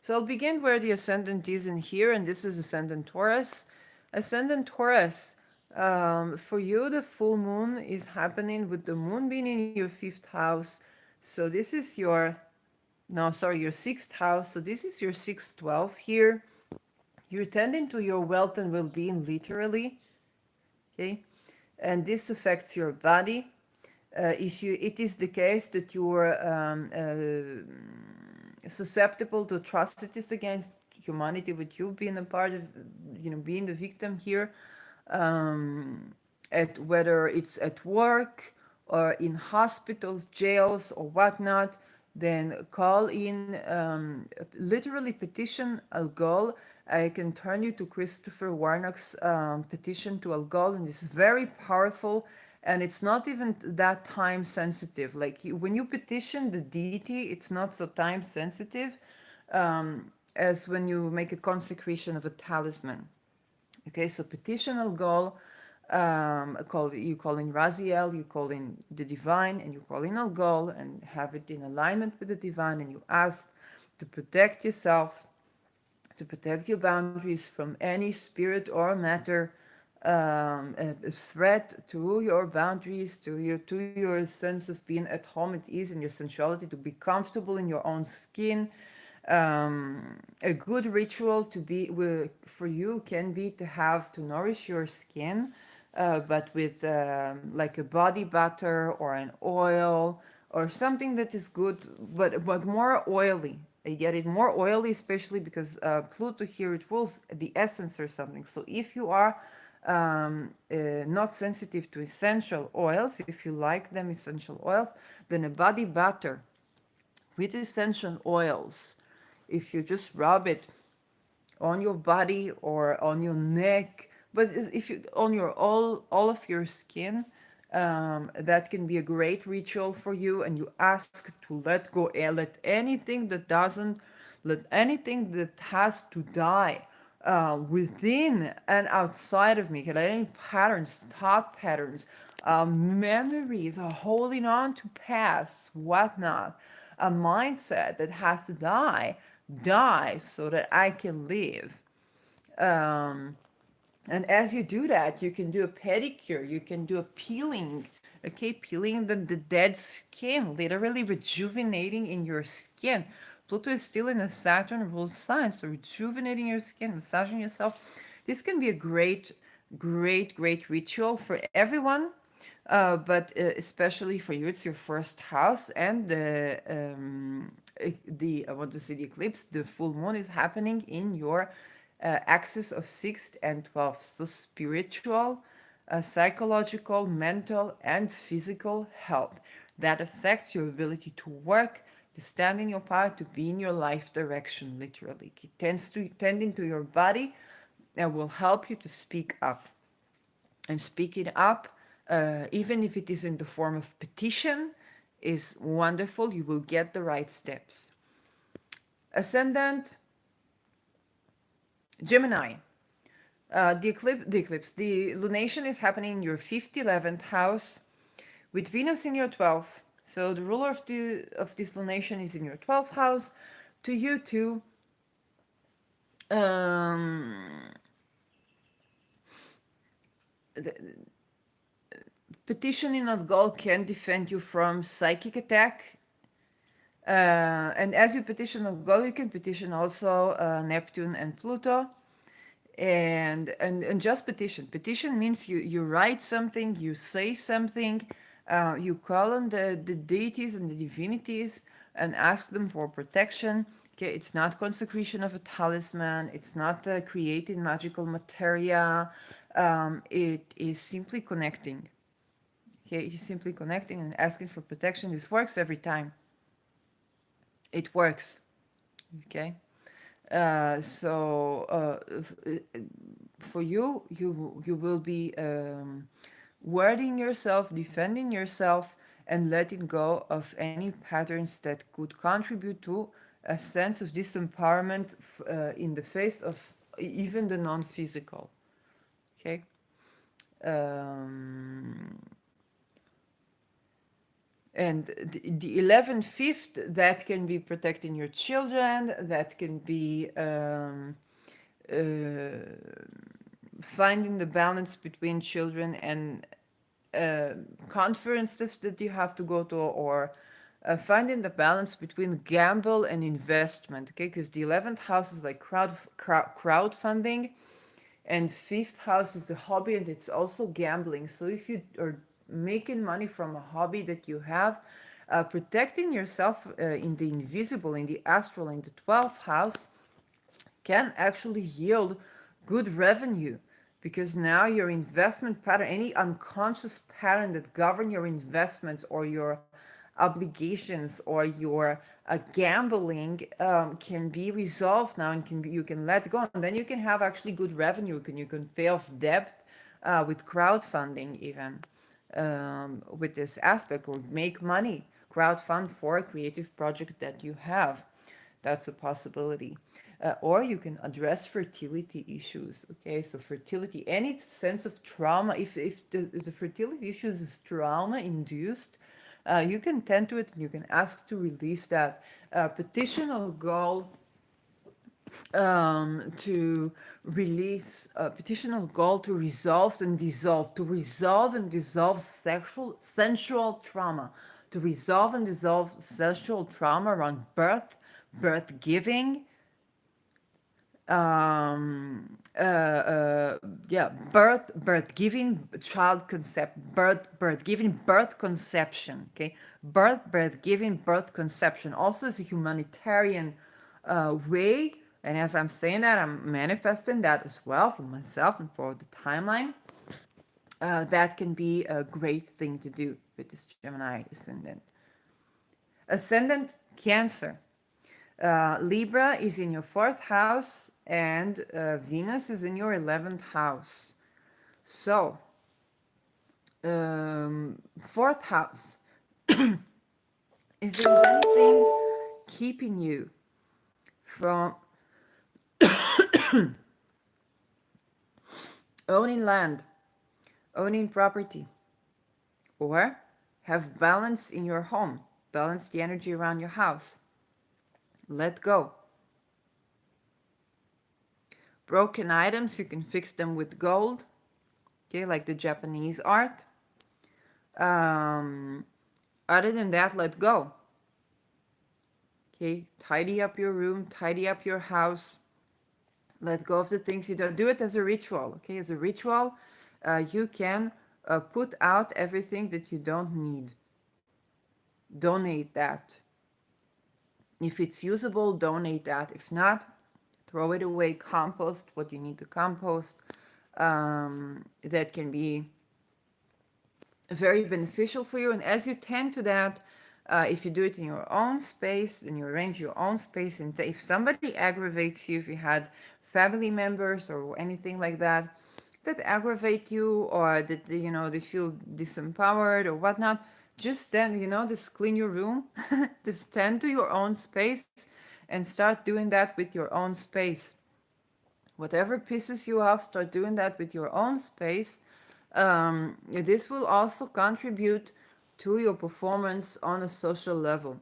So I'll begin where the ascendant is in here, and this is ascendant Taurus. Ascendant Taurus, for you, the full moon is happening with the moon being in your fifth house. So this is your, no, sorry, your sixth house. So this is your 6-12 here. You're tending to your wealth and well-being literally, okay? And this affects your body. It is the case that you are susceptible to atrocities against humanity, with you being a part of, being the victim here. um, at whether it's at work or in hospitals, jails, or whatnot, then call in, literally petition Al Ghul. I can turn you to Christopher Warnock's petition to Al Ghul, and it's very powerful, and it's not even that time sensitive. Like when you petition the deity, it's not so time sensitive as when you make a consecration of a talisman. Okay, so petitional goal, you call in Raziel, you call in the divine, and you call in Al Gol and have it in alignment with the divine, and you ask to protect yourself, to protect your boundaries from any spirit or matter a threat to your boundaries, to your sense of being at home at ease in your sensuality, to be comfortable in your own skin. A good ritual to be for you can be to have to nourish your skin, but with like a body butter or an oil or something that is good, but more oily. I get it more oily, especially because Pluto here it rules the essence or something. So if you are not sensitive to essential oils, if you like them essential oils, then a body butter with essential oils, if you just rub it on your body or on your neck, but if you on your all of your skin, that can be a great ritual for you. And you ask to let go, let anything that doesn't, let anything that has to die within and outside of me, can let any patterns, thought patterns, memories, holding on to past, whatnot, a mindset that has to die so that I can live. Um, and as you do that, you can do a pedicure, you can do a peeling, okay, peeling the dead skin, literally rejuvenating in your skin. Pluto is still in a Saturn ruled sign, so rejuvenating your skin, massaging yourself. This can be a great ritual for everyone, but especially for you, it's your first house, and the I want to say the eclipse, the full moon is happening in your axis of 6th and 12th. So spiritual, psychological, mental, and physical health that affects your ability to work, to stand in your power, to be in your life direction. Literally, it tends to tend into your body and will help you to speak up and speak it up, even if it is in the form of petition, is wonderful. You will get the right steps. Ascendant Gemini. The lunation is happening in your 5th, 11th house with Venus in your 12th. So the ruler of this lunation is in your 12th house. To you too. Um, the, petitioning of God can defend you from psychic attack. And as you petition of God, you can petition also Neptune and Pluto. And just petition. Petition means you write something, you say something, you call on the deities and the divinities and ask them for protection. Okay, it's not consecration of a talisman. It's not creating magical materia. It is simply connecting. Okay, he's simply connecting and asking for protection. This works every time. It works. Okay. For you, you will be wording yourself, defending yourself, and letting go of any patterns that could contribute to a sense of disempowerment in the face of even the non-physical. Okay. Um, and the 11th, 5th, that can be protecting your children, that can be uh, finding the balance between children and conferences that you have to go to, or finding the balance between gamble and investment. Okay, because the 11th house is like crowdfunding, and 5th house is a hobby, and it's also gambling. So if you are making money from a hobby that you have, protecting yourself in the invisible, in the astral, in the 12th house can actually yield good revenue. because now your investment pattern, any unconscious pattern that govern your investments or your obligations or your gambling can be resolved now, and you can let go, and then you can have actually good revenue. You can pay off debt with crowdfunding even, with this aspect, or make money, crowdfund for a creative project that you have. That's a possibility. Or you can address fertility issues. Okay, so fertility, any sense of trauma, if the fertility issues is trauma induced, you can tend to it and you can ask to release that. Petition or goal to release, petition or goal to resolve and dissolve sexual sensual trauma, to resolve and dissolve sexual trauma around birth giving, yeah, birth giving, child concept, birth giving, birth conception. Okay, birth giving, birth conception also is a humanitarian way. And as I'm saying that, I'm manifesting that as well for myself and for the timeline. That can be a great thing to do with this Gemini ascendant. Ascendant Cancer. Libra is in your fourth house, and Venus is in your 11th house. So, fourth house. If there's anything keeping you from owning land, owning property, or have balance in your home, balance the energy around your house, let go. Broken items, you can fix them with gold, okay, like the Japanese art. Other than that, let go. Okay, tidy up your room, tidy up your house. Let go of the things you don't. Do it as a ritual. Okay, as a ritual, you can put out everything that you don't need. Donate that. If it's usable, donate that. If not, throw it away. Compost what you need to compost. That can be very beneficial for you. And as you tend to that, if you do it in your own space and you arrange your own space, and if somebody aggravates you, if you had family members or anything like that that aggravate you, or that they feel disempowered or whatnot, just then just clean your room. Just tend to your own space and start doing that with your own space. Whatever pisses you off, start doing that with your own space. This will also contribute to your performance on a social level.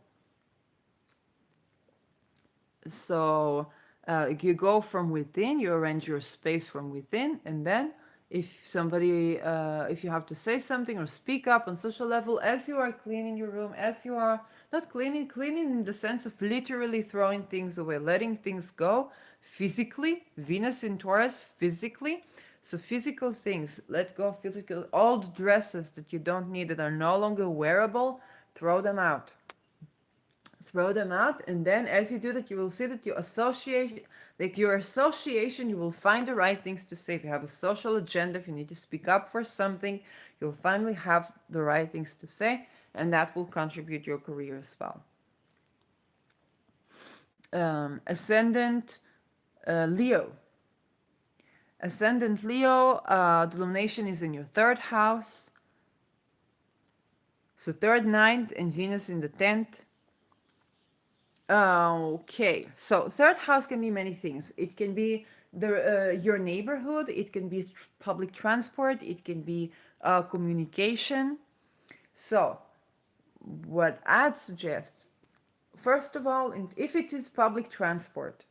So you go from within, you arrange your space from within, and then if you have to say something or speak up on social level, as you are cleaning your room, as you are not cleaning in the sense of literally throwing things away, letting things go physically, Venus in Taurus, physically. So physical things, let go of physical, all the dresses that you don't need, that are no longer wearable, throw them out. Throw them out, and then as you do that, you will see that your association, you will find the right things to say. If you have a social agenda, if you need to speak up for something, you'll finally have the right things to say, and that will contribute to your career as well. Ascendant Leo. Ascendant Leo, the lumination is in your third house. So third, ninth, and Venus in the 10th. Okay, so third house can be many things. It can be your neighborhood, it can be public transport, it can be communication. So, what I'd suggest, first of all, if it is public transport,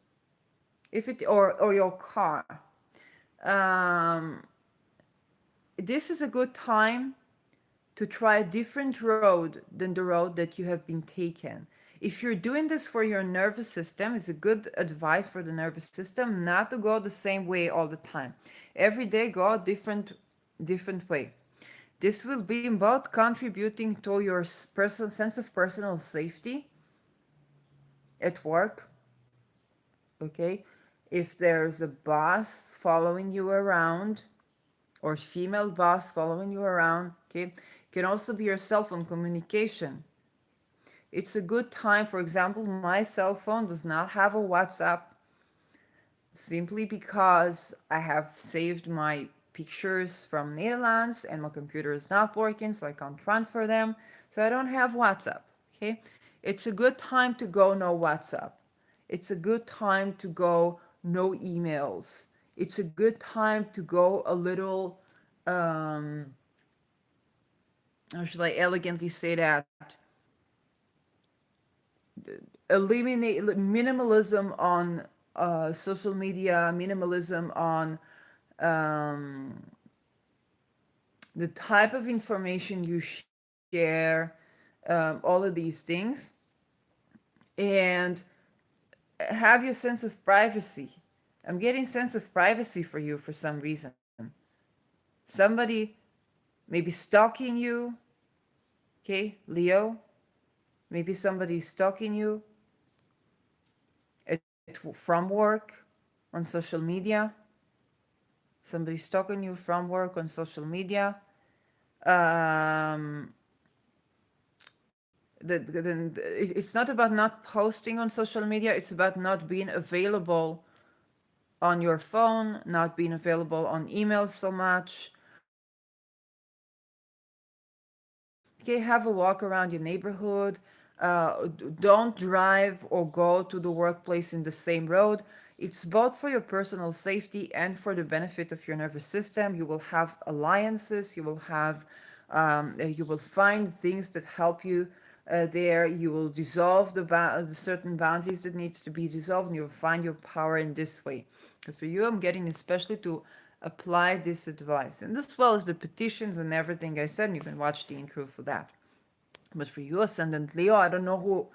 if it or your car, um, this is a good time to try a different road than the road that you have been taken. If you're doing this for your nervous system, it's a good advice for the nervous system not to go the same way all the time. Every day go a different way. This will be both contributing to your personal sense of personal safety at work. Okay, if there's a boss following you around, or female boss following you around. Okay, it can also be your cell phone communication. It's a good time. For example, my cell phone does not have a WhatsApp simply because I have saved my pictures from Netherlands and my computer is not working, so I can't transfer them. So I don't have WhatsApp. Okay, it's a good time to go no WhatsApp. It's a good time to go no emails. It's a good time to go a little, um, how should I elegantly say that? Eliminate minimalism on social media, minimalism on um, the type of information you share, all of these things, and have your sense of privacy. I'm getting sense of privacy for you for some reason. Somebody maybe stalking you, okay, Leo. Maybe somebody's stalking you from work on social media. Somebody's stalking you from work on social media. Um, it's not about not posting on social media, it's about not being available on your phone, not being available on email so much. Okay, have a walk around your neighborhood. Don't drive or go to the workplace in the same road. It's both for your personal safety and for the benefit of your nervous system. You will have alliances. You will find things that help you there. You will dissolve the certain boundaries that needs to be dissolved, and you'll find your power in this way. So for you, I'm getting especially to apply this advice, and as well as the petitions and everything I said. And you can watch the intro for that. But for you, Ascendant Leo, I don't know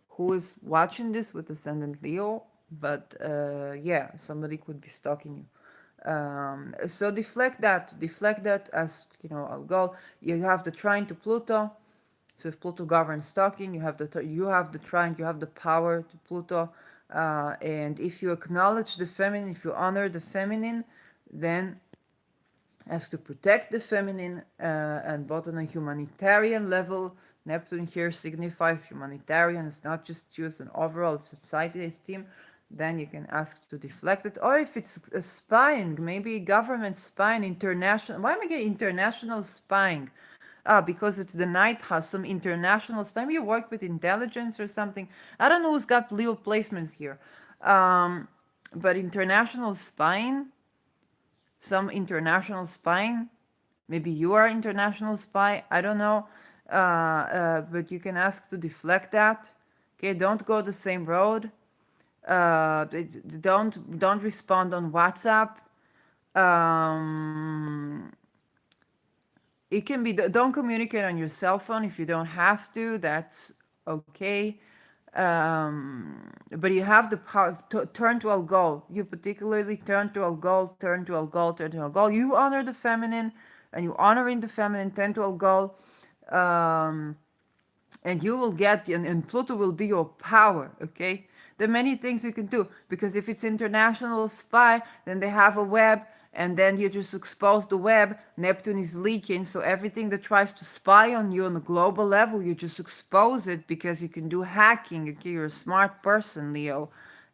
who is watching this with Ascendant Leo, but yeah, somebody could be stalking you. So deflect that as I'll go. You have the trine to Pluto. So if Pluto governs stalking, you have the trine, you have the power to Pluto, and if you acknowledge the feminine, if you honor the feminine, then as to protect the feminine, and both on a humanitarian level. Neptune here signifies humanitarian. It's not just just an overall society esteem. Then you can ask to deflect it. Or if it's a spying, maybe government spying, international. Why am I getting international spying? Ah, because it's the night house, some international spy. Maybe you work with intelligence or something. I don't know who's got Leo placements here. Um, but international spying, some international spying. Maybe you are international spy. I don't know. But you can ask to deflect that. Okay, don't go the same road. Don't respond on WhatsApp. Um, it can be don't communicate on your cell phone if you don't have to. That's okay. But you have the power to turn to a goal. You particularly turn to a goal, turn to a goal, turn to a goal. You honor the feminine, and you honoring the feminine, turn to a goal. Um, and you will get, and Pluto will be your power. Okay, there are many things you can do, because if it's international spy, then they have a web, and then you just expose the web. Neptune is leaking, so everything that tries to spy on you on a global level, you just expose it, because you can do hacking. Okay, you're a smart person, Leo.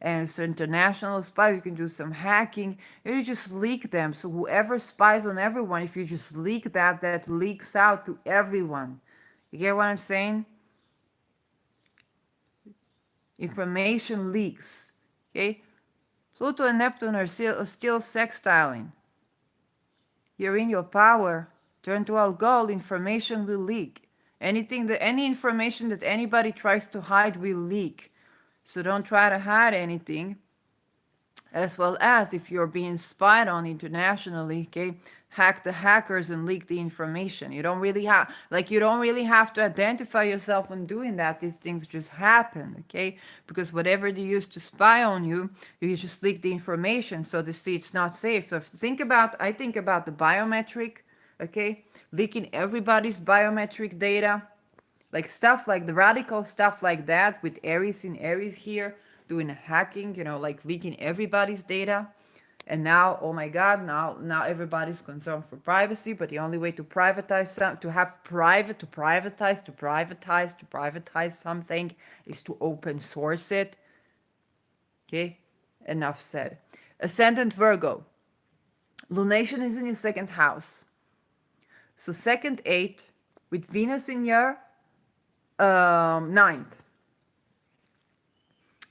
And so international spies, you can do some hacking, and you just leak them. So whoever spies on everyone, if you just leak that, that leaks out to everyone. You get what I'm saying? Information leaks. Okay? Pluto and Neptune are still sextiling. You're in your power. Turn to our goal, information will leak. Any information that anybody tries to hide will leak. So don't try to hide anything. As well as if you're being spied on internationally, okay, hack the hackers and leak the information. You don't really have to identify yourself when doing that. These things just happen, okay? Because whatever they use to spy on you, you just leak the information. So they see it's not safe. So I think about the biometric, okay, leaking everybody's biometric data, like stuff like the radical stuff like that, with Aries in Aries here, doing hacking, like leaking everybody's data. And now, oh my God, now everybody's concerned for privacy, but the only way to privatize to have private, to privatize, to privatize something is to open source it. Okay, enough said. Ascendant Virgo. Lunation is in your second house. So second eight with Venus in your ninth.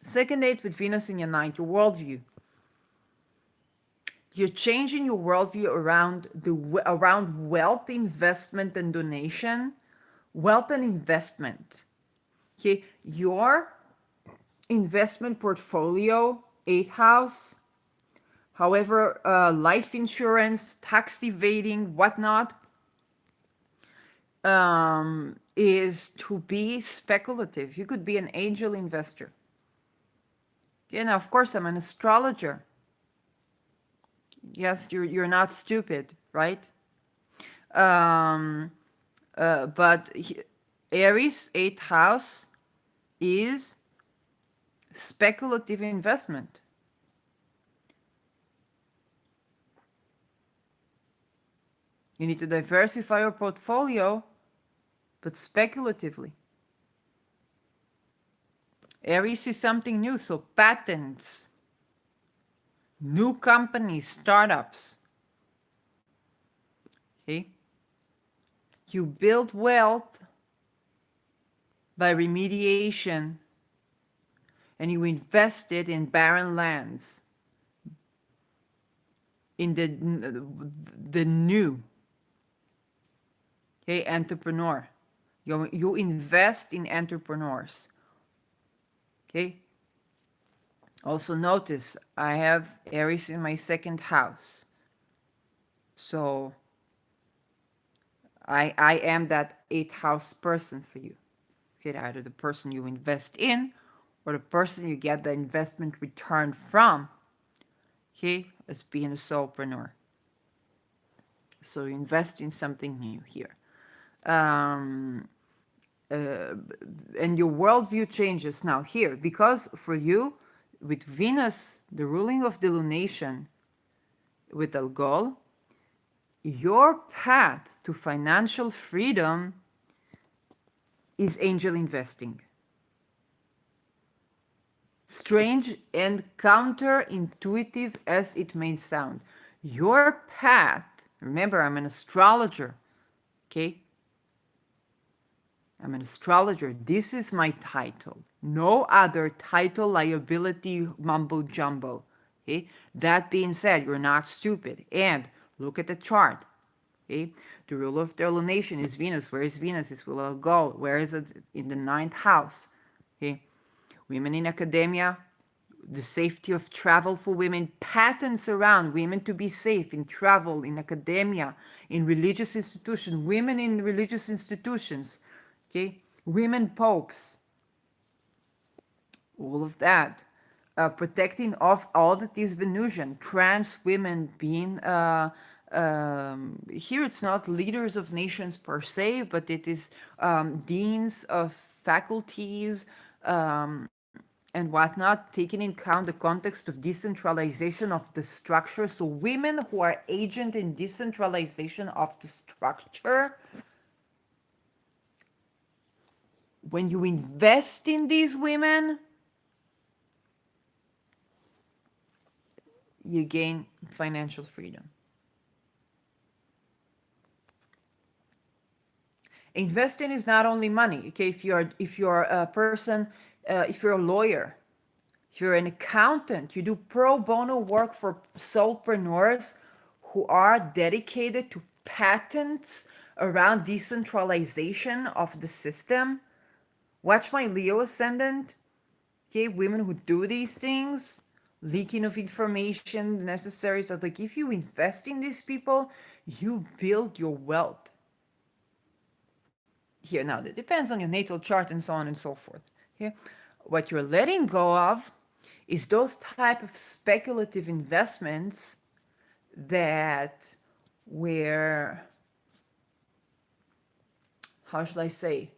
Second eight with Venus in your ninth, your worldview. You're changing your worldview around wealth, investment, and donation. Wealth and investment. Okay, your investment portfolio, eighth house. However, life insurance, tax evading, whatnot, is to be speculative. You could be an angel investor. Yeah, now of course I'm an astrologer. Yes, you're not stupid, right? Um, but Aries, eighth house, is speculative investment. You need to diversify your portfolio, but speculatively. Aries is something new, so patents, new companies, startups. Okay? You build wealth by remediation and you invest it in barren lands, in the new. Okay, entrepreneur. You invest in entrepreneurs. Okay. Also notice I have Aries in my second house. So I am that eighth house person for you. Okay, either the person you invest in or the person you get the investment return from. Okay, as being a solopreneur. So you invest in something new here. Um, and your worldview changes now here because for you, with Venus, the ruling of the lunation with Algol, your path to financial freedom is angel investing. Strange and counterintuitive as it may sound, your path, remember, I'm an astrologer, okay? I'm an astrologer. This is my title. No other title, liability, mumbo jumbo. Okay? That being said, you're not stupid. And look at the chart. Okay? The ruler of the lunation is Venus. Where is Venus? It will go. Where is it? In the ninth house. Okay? Women in academia, the safety of travel for women, patterns around women to be safe in travel, in academia, in religious institutions, women in religious institutions. Okay, women popes, all of that, protecting of all that is Venusian, trans women being here. It's not leaders of nations per se, but it is deans of faculties and whatnot, taking in account the context of decentralization of the structure. So women who are agent in decentralization of the structure, when you invest in these women, you gain financial freedom. Investing is not only money. Okay, if you're a person, if you're a lawyer, if you're an accountant, you do pro bono work for solopreneurs who are dedicated to patents around decentralization of the system. Watch my Leo ascendant. Okay, women who do these things, leaking of information, necessary. So, like, if you invest in these people, you build your wealth. Here, now, that depends on your natal chart and so on and so forth. Okay, what you're letting go of is those type of speculative investments that were, how should I say,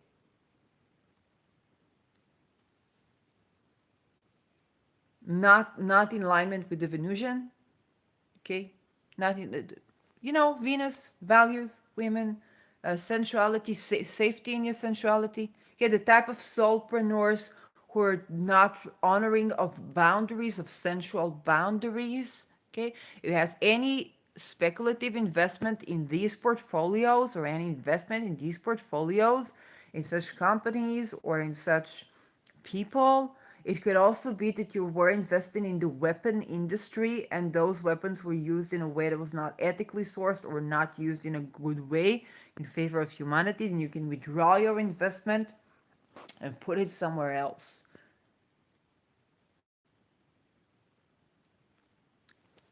not in alignment with the Venusian. Okay, not in the, Venus values women, sensuality, safety in your sensuality. Okay, the type of soulpreneurs who are not honoring of boundaries, of sensual boundaries. Okay, it has any speculative investment in these portfolios or any investment in these portfolios in such companies or in such people. It could also be that you were investing in the weapon industry and those weapons were used in a way that was not ethically sourced or not used in a good way in favor of humanity. Then you can withdraw your investment and put it somewhere else.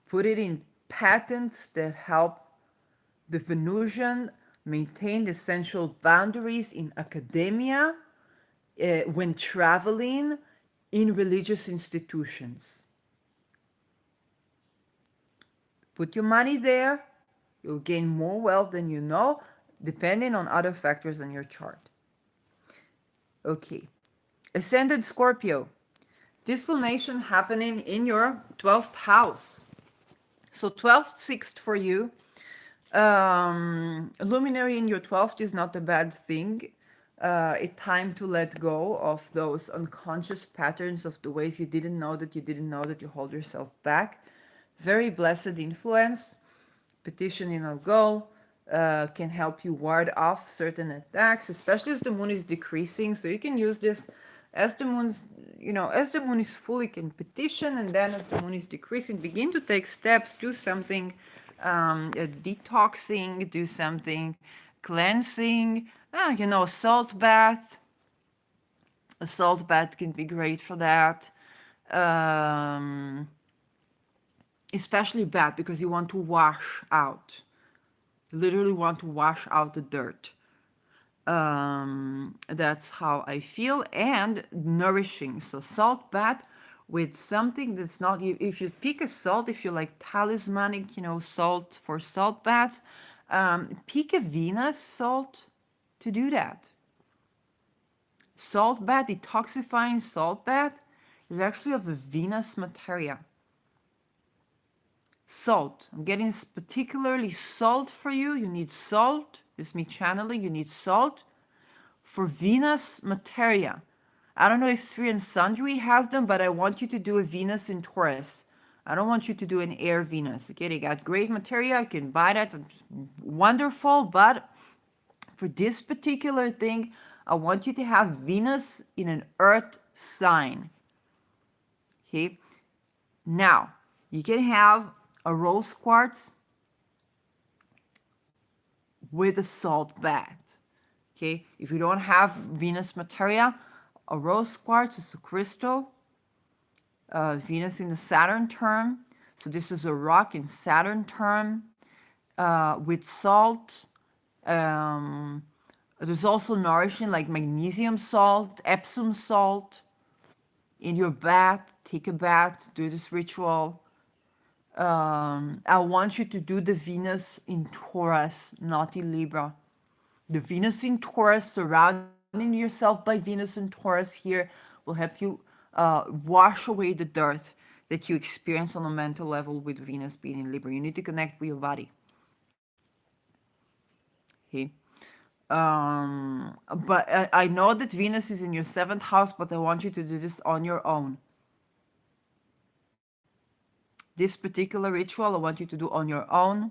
Put it in patents that help the Venusian maintain essential boundaries in academia, when traveling, in religious institutions. Put your money there, you'll gain more wealth than you know, depending on other factors in your chart. Okay. Ascended Scorpio. Disclination happening in your 12th house. So 12th, 6th for you. Luminary in your 12th is not a bad thing. It's time to let go of those unconscious patterns of the ways you didn't know that you didn't know that you hold yourself back. Very blessed influence. Petitioning a goal can help you ward off certain attacks, especially as the moon is decreasing. So you can use this as the moon's, as the moon is full, you can petition, and then as the moon is decreasing, begin to take steps, do something detoxing, do something cleansing, salt bath. A salt bath can be great for that. Um, Especially bad because you want to wash out. You literally want to wash out the dirt. That's how I feel. And nourishing. So salt bath with something that's not, if you pick a salt, if you like talismanic, salt for salt baths, pick a Venus salt to do that. Salt bath, detoxifying salt bath, is actually of a Venus materia. Salt. I'm getting particularly salt for you. You need salt. This is me channeling. You need salt for Venus materia. I don't know if Sphere and Sundry has them, but I want you to do a Venus in Taurus. I don't want you to do an air Venus. Okay, they got great materia. I can buy that. Wonderful. But for this particular thing, I want you to have Venus in an earth sign. Okay. Now, you can have a rose quartz with a salt bath. Okay, if you don't have Venus materia, a rose quartz is a crystal. Venus in the Saturn term. So this is a rock in Saturn term with salt. There's also nourishing like magnesium salt, Epsom salt in your bath. Take a bath, do this ritual. I want you to do the Venus in Taurus, not in Libra. The Venus in Taurus, surrounding yourself by Venus in Taurus here, will help you wash away the dirt that you experience on a mental level with Venus being in Libra. You need to connect with your body. Okay. But I know that Venus is in your 7th house, but I want you to do this on your own. This particular ritual, I want you to do on your own.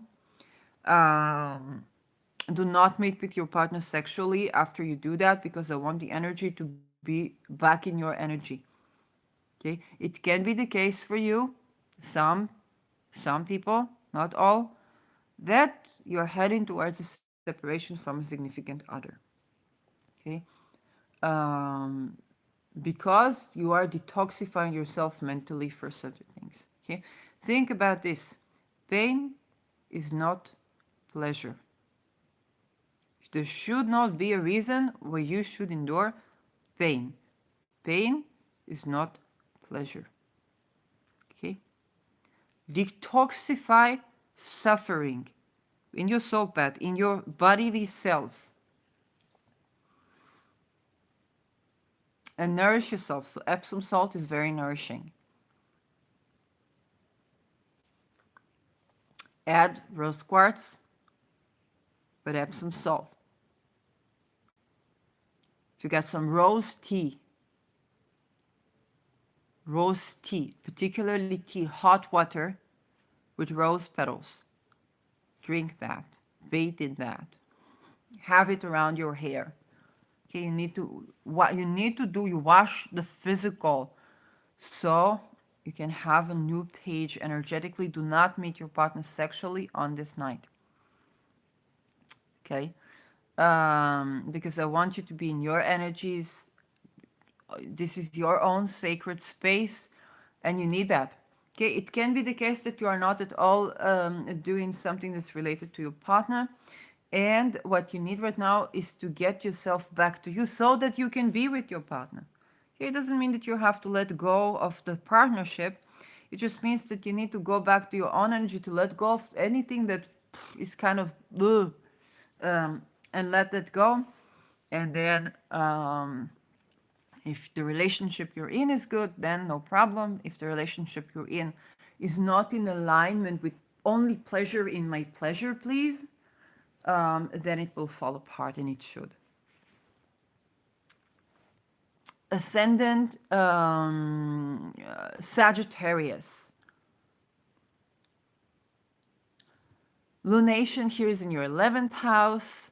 Do not meet with your partner sexually after you do that because I want the energy to be back in your energy. Okay, it can be the case for you, some people, not all, that you're heading towards a separation from a significant other. Okay, um, because you are detoxifying yourself mentally for certain things. Okay, think about this: pain is not pleasure. There should not be a reason why you should endure pain. Pain is not pleasure. Okay? Detoxify suffering in your soul path, in your bodily cells. And nourish yourself. So Epsom salt is very nourishing. Add rose quartz, but add some salt. If you got some rose tea, particularly tea, hot water with rose petals, drink that, bathe in that, have it around your hair. Okay, you need to, what you need to do, you wash the physical so you can have a new page energetically. Do not meet your partner sexually on this night. Okay, because I want you to be in your energies. This is your own sacred space, and you need that. Okay, it can be the case that you are not at all doing something that's related to your partner, and what you need right now is to get yourself back to you so that you can be with your partner. Okay, it doesn't mean that you have to let go of the partnership. It just means that you need to go back to your own energy, to let go of anything that is kind of ugh, and let that go. And then if the relationship you're in is good, then no problem. If the relationship you're in is not in alignment with only pleasure in my pleasure, please, then it will fall apart, and it should. Ascendant Sagittarius. Lunation here is in your 11th house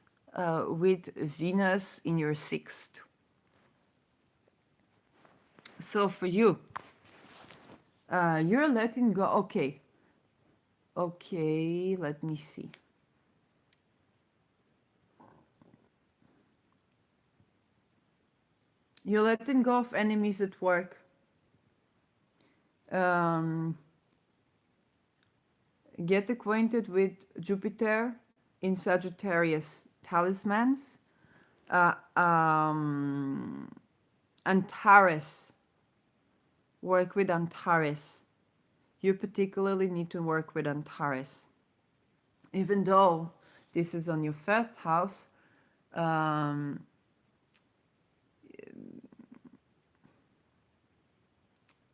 with Venus in your 6th. So for you, you're letting go. Okay, let me see. You're letting go of enemies at work. Get acquainted with Jupiter in Sagittarius talismans. Antares. Work with Antares. You particularly need to work with Antares. Even though this is on your first house,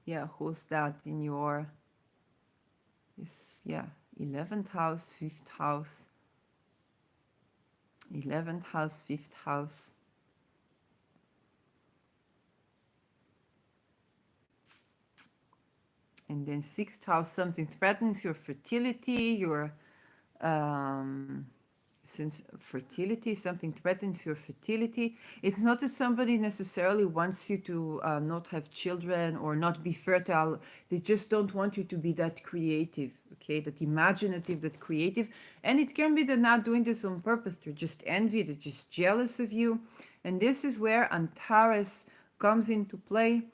yeah, who's that in your, is, yeah, 11th house, 5th house, 11th house, 5th house. And then 6th house, something threatens your fertility, your, since fertility, something threatens your fertility. It's not that somebody necessarily wants you to not have children or not be fertile. They just don't want you to be that creative, okay? That imaginative, that creative. And it can be they're not doing this on purpose. They're just envy, they're just jealous of you. And this is where Antares comes into play.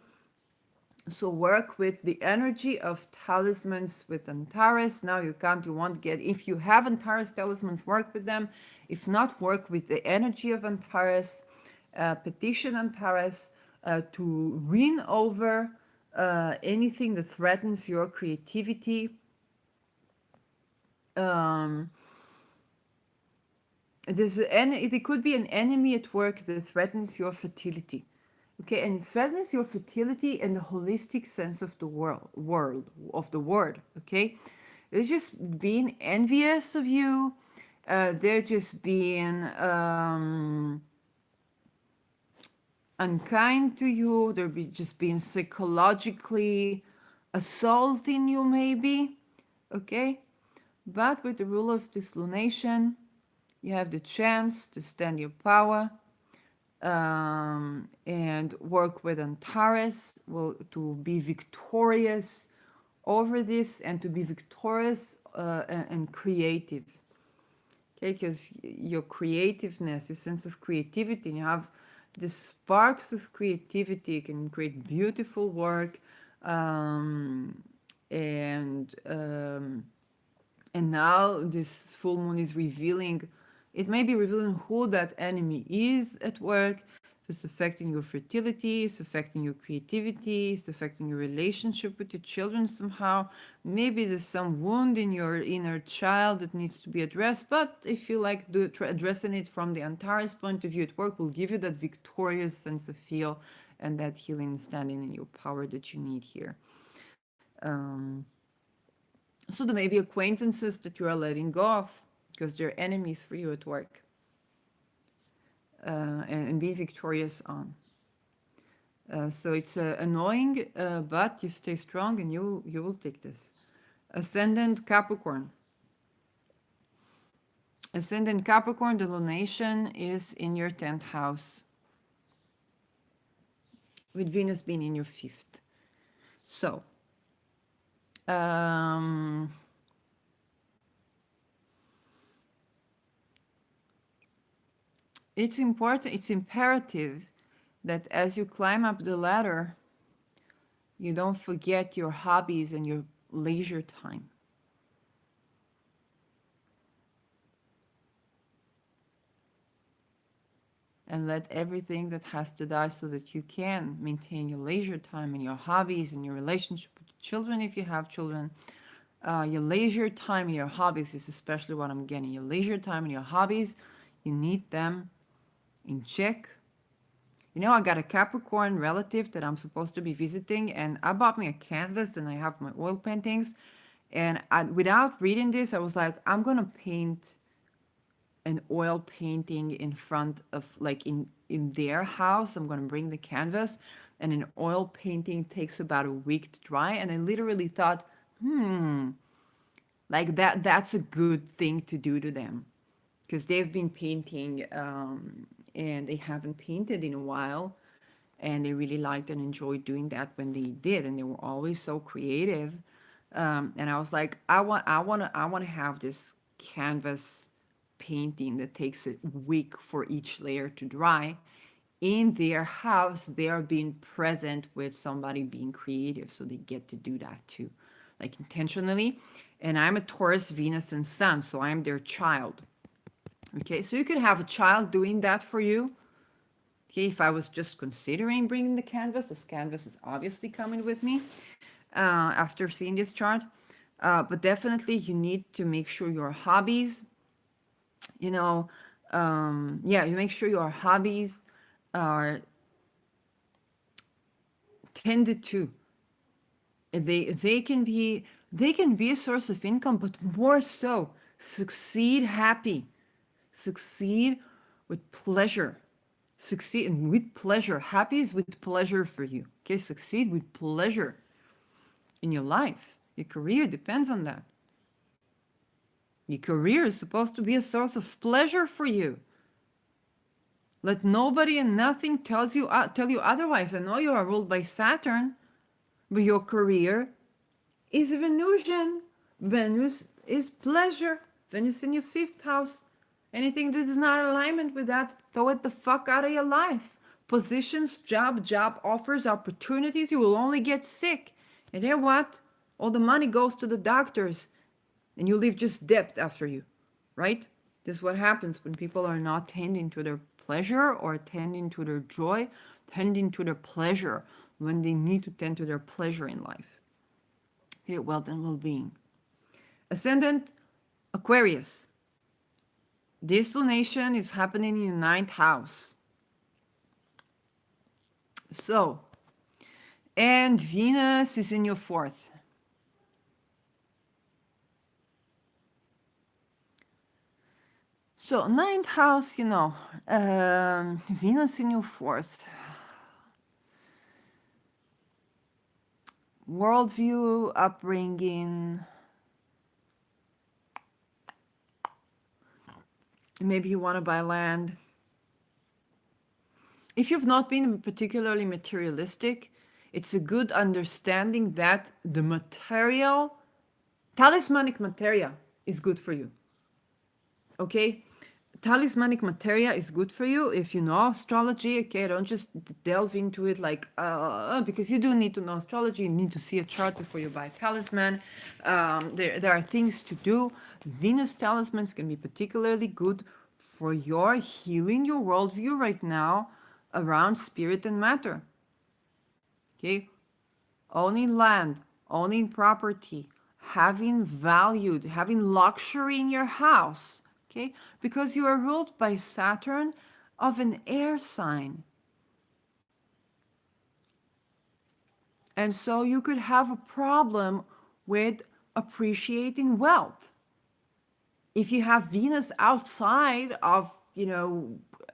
So work with the energy of talismans with Antares. Now you won't get, if you have Antares talismans, work with them. If not, work with the energy of Antares. Petition Antares to win over anything that threatens your creativity. It could be an enemy at work that threatens your fertility. Okay, and it threatens your fertility in the holistic sense of the of the word. Okay, they're just being envious of you. They're just being unkind to you. Just being psychologically assaulting you, maybe. Okay, but with the rule of this lunation, you have the chance to stand your power. And work with Antares to be victorious over this and to be victorious and creative. Okay, because your creativeness, your sense of creativity, you have the sparks of creativity, you can create beautiful work, and now this full moon is revealing, it may be revealing who that enemy is at work. It's affecting your fertility, it's affecting your creativity, it's affecting your relationship with your children somehow. Maybe there's some wound in your inner child that needs to be addressed, but if you like addressing it from the Antares point of view at work, will give you that victorious sense of feel and that healing standing in your power that you need here. So there may be acquaintances that you are letting go of because they're enemies for you at work, and be victorious on. So it's annoying, but you stay strong and you will take this. Ascendant Capricorn. Ascendant Capricorn, the lunation is in your 10th house, with Venus being in your 5th. So, um, it's important, it's imperative that as you climb up the ladder, you don't forget your hobbies and your leisure time. And let everything that has to die so that you can maintain your leisure time and your hobbies and your relationship with children if you have children. Your leisure time and your hobbies is especially what I'm getting. Your leisure time and your hobbies, you need them in check. You know, I got a Capricorn relative that I'm supposed to be visiting, and I bought me a canvas and I have my oil paintings. And without reading this, I was like, I'm gonna paint an oil painting in front of, like, in their house. I'm gonna bring the canvas, and an oil painting takes about a week to dry. And I literally thought, like that's a good thing to do to them, because they've been painting, and they haven't painted in a while, and they really liked and enjoyed doing that when they did, and they were always so creative. And I was like, I want to have this canvas painting that takes a week for each layer to dry in their house. They are being present with somebody being creative, so they get to do that too, like intentionally. And I'm a Taurus, Venus, and Sun, so I'm their child. Okay, so you could have a child doing that for you. Okay, if I was just considering bringing the canvas, this canvas is obviously coming with me after seeing this chart. But definitely, you need to make sure your hobbies, you know, yeah, you make sure your hobbies are tended to. They can be a source of income, but more so, succeed happy, succeed with pleasure, succeed and with pleasure. Happy is with pleasure for you. Okay, succeed with pleasure in your life. Your career depends on that. Your career is supposed to be a source of pleasure for you. Let nobody and nothing tell you otherwise. I know you are ruled by Saturn, but your career is Venusian. Venus is pleasure. Venus in your 5th house. Anything that is not in alignment with that, throw it the fuck out of your life. Positions, job offers, opportunities, you will only get sick. And then what? All the money goes to the doctors, and you leave just debt after you, right? This is what happens when people are not tending to their pleasure or tending to their joy, tending to their pleasure when they need to tend to their pleasure in life. Okay, wealth and well-being. Ascendant Aquarius. This lunation is happening in the 9th house. So, and Venus is in your 4th. So, 9th house, Venus in your 4th. Worldview, upbringing. Maybe you want to buy land. If you've not been particularly materialistic, it's a good understanding that the material, talismanic materia, is good for you. Okay? Talismanic materia is good for you if you know astrology. Okay, don't just delve into it like because you do need to know astrology. You need to see a chart before you buy a talisman. There are things to do. Venus talismans can be particularly good for your healing your worldview right now around spirit and matter. Okay, owning land, owning property, having valued, having luxury in your house. Okay, because you are ruled by Saturn of an air sign. And so you could have a problem with appreciating wealth. If you have Venus outside of,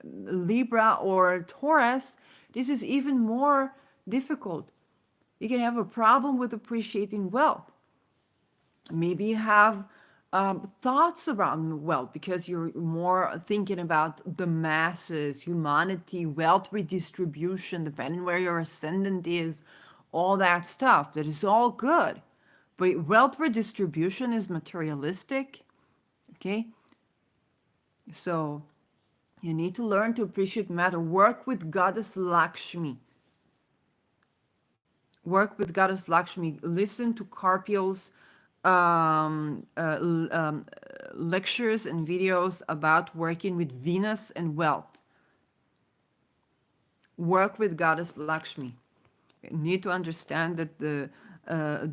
Libra or Taurus, this is even more difficult. You can have a problem with appreciating wealth. Maybe you have thoughts around wealth because you're more thinking about the masses, humanity, wealth redistribution, depending where your ascendant is, all that stuff. That is all good. But wealth redistribution is materialistic. Okay? So you need to learn to appreciate matter. Work with Goddess Lakshmi. Work with Goddess Lakshmi. Listen to Carpiel's um, uh, um, lectures and videos about working with Venus and wealth. Work with Goddess Lakshmi. You need to understand that the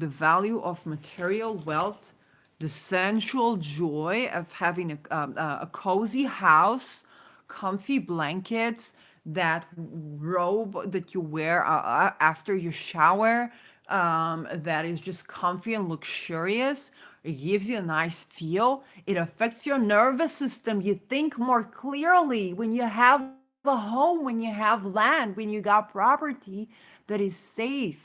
value of material wealth, the sensual joy of having a cozy house, comfy blankets, that robe that you wear after you shower, that is just comfy and luxurious. It gives you a nice feel. It affects your nervous system. You think more clearly when you have a home, when you have land, when you got property that is safe,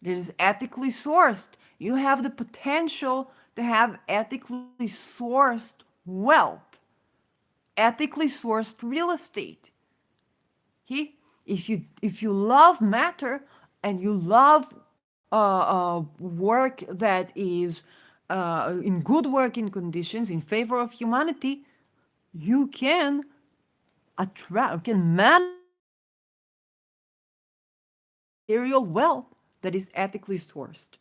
that is ethically sourced. You have the potential to have ethically sourced wealth, ethically sourced real estate. Okay? If you love matter and you love work that is in good working conditions in favor of humanity, you can attract, you can manifest material wealth that is ethically sourced.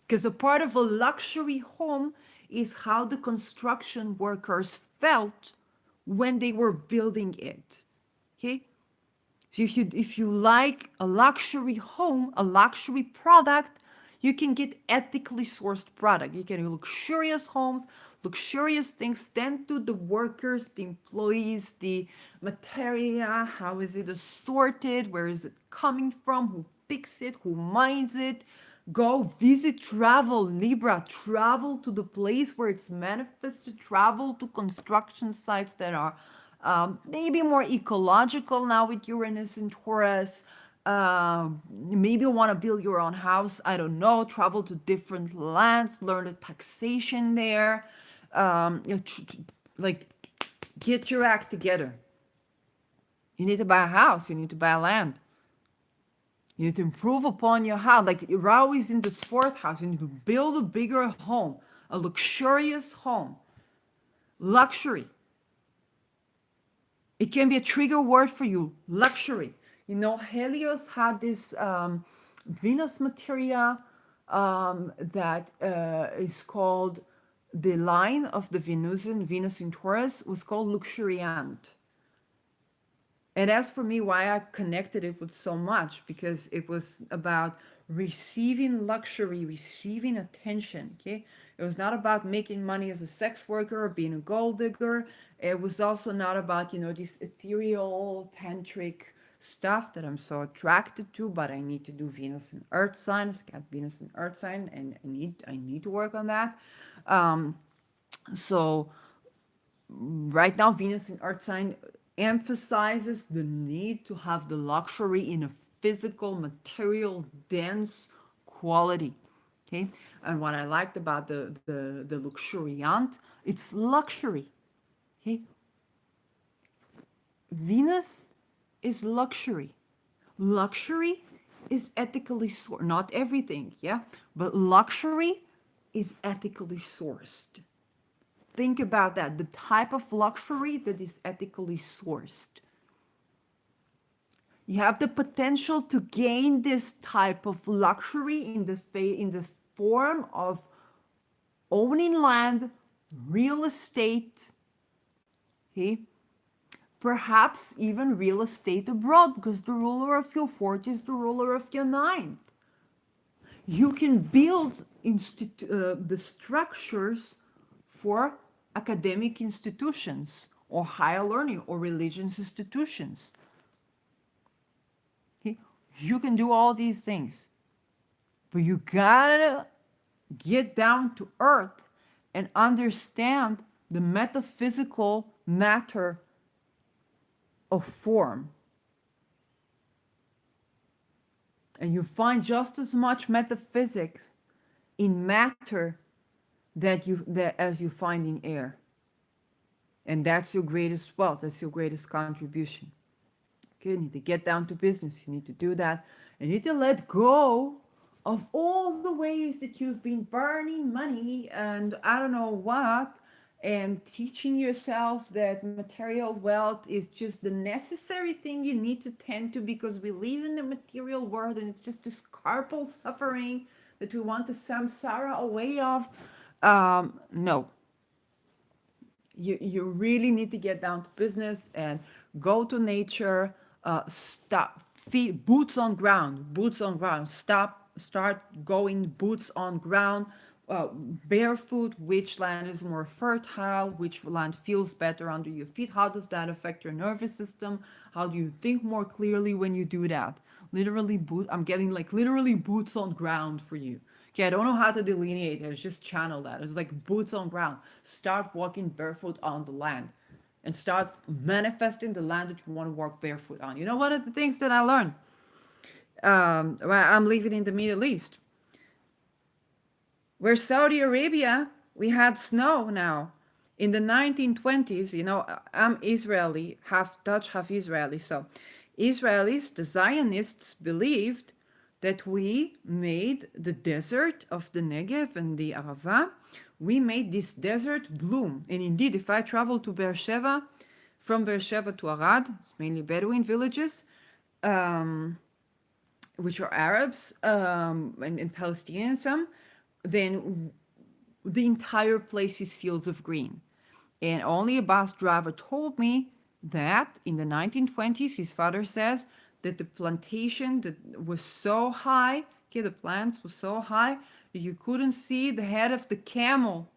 Because a part of a luxury home is how the construction workers felt when they were building it. Okay? So if you like a luxury home, a luxury product, you can get ethically sourced product. You can luxurious homes, luxurious things. Then to the workers, the employees, the material, how is it assorted, where is it coming from, who picks it, who mines it. Go visit, travel, Libra, travel to the place where it's manifested, travel to construction sites that are maybe more ecological now with Uranus and Taurus. Maybe you want to build your own house. I don't know. Travel to different lands, learn the taxation there. Like, get your act together. You need to buy a house. You need to buy a land. You need to improve upon your house. Like Rahu is in the fourth house. You need to build a bigger home, a luxurious home. Luxury. It can be a trigger word for you. Luxury. Helios had this Venus materia that is called, the line of the Venusian, Venus in Taurus, was called luxuriant. And as for me, why I connected it with so much, because it was about receiving luxury, receiving attention. Okay, it was not about making money as a sex worker or being a gold digger. It was also not about this ethereal tantric stuff that I'm so attracted to. But I need to do Venus and Earth signs. I got Venus and Earth sign, and I need to work on that. So right now, Venus in Earth sign emphasizes the need to have the luxury in a physical, material, dense quality. Okay, and what I liked about the luxuriant, it's luxury. Okay, Venus is luxury. Luxury is ethically sourced. Not everything, yeah, but luxury is ethically sourced. Think about that, the type of luxury that is ethically sourced. You have the potential to gain this type of luxury in the form of owning land, real estate, okay? Perhaps even real estate abroad, because the ruler of your fourth is the ruler of your ninth. You can build the structures for academic institutions or higher learning or religious institutions. Okay? You can do all these things, but you gotta get down to earth and understand the metaphysical matter of form. And you find just as much metaphysics in matter that as you find in air. And that's your greatest wealth, that's your greatest contribution. Okay, you need to get down to business. You need to do that. You need to let go of all the ways that you've been burning money and I don't know what, and teaching yourself that material wealth is just the necessary thing you need to tend to because we live in the material world and it's just this carpal suffering that we want to samsara away of. No, you really need to get down to business and go to nature. Stop, feet, boots on ground. Start going boots on ground, barefoot. Which land is more fertile? Which land feels better under your feet? How does that affect your nervous system? How do you think more clearly when you do that? Literally I'm getting like literally boots on ground for you. Okay, I don't know how to delineate it. It's just channel that. It's like boots on ground. Start walking barefoot on the land and start manifesting the land that you want to walk barefoot on. You know, one of the things that I learned while I'm living in the Middle East, where Saudi Arabia, we had snow now. In the 1920s, you know, I'm Israeli, half Dutch, half Israeli. So, Israelis, the Zionists, believed that we made the desert of the Negev and the Arava, we made this desert bloom. And indeed, if I travel to Beersheba, from Beersheba to Arad, it's mainly Bedouin villages, um, which are Arabs and Palestinians, some, then the entire place is fields of green. And only a bus driver told me that in the 1920s, his father says that the plantation that was so high, okay, the plants were so high that you couldn't see the head of the camel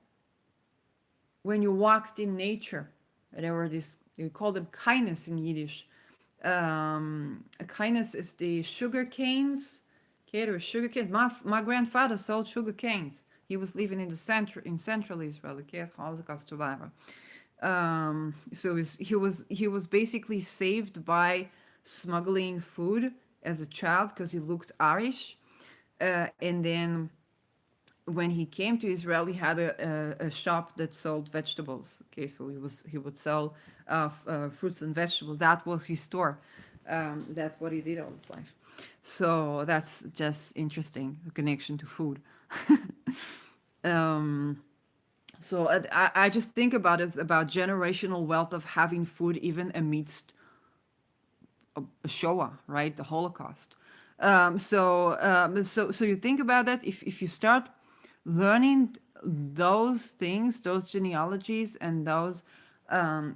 when you walked in nature. There were this, we call them kindness in Yiddish. A kindness is the sugar canes. Okay, there were sugar canes. My grandfather sold sugar canes. He was living in the center in central Israel, okay, Holocaust survivor. So he was basically saved by smuggling food as a child because he looked Irish, and then when he came to Israel, he had a shop that sold vegetables. Okay, so he would sell fruits and vegetables. That was his store. That's what he did all his life. So that's just interesting, the connection to food. um, so I just think about it about generational wealth of having food even amidst a Shoah, right? The Holocaust. So you think about that. If you start learning those things, those genealogies, and those um,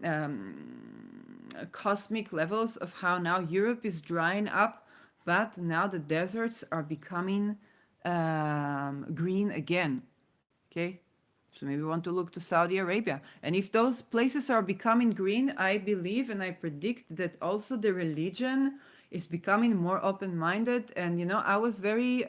cosmic levels of how now Europe is drying up, but now the deserts are becoming green again. Okay, so maybe we want to look to Saudi Arabia. And if those places are becoming green, I believe and I predict that also the religion is becoming more open minded. And, you know, I was very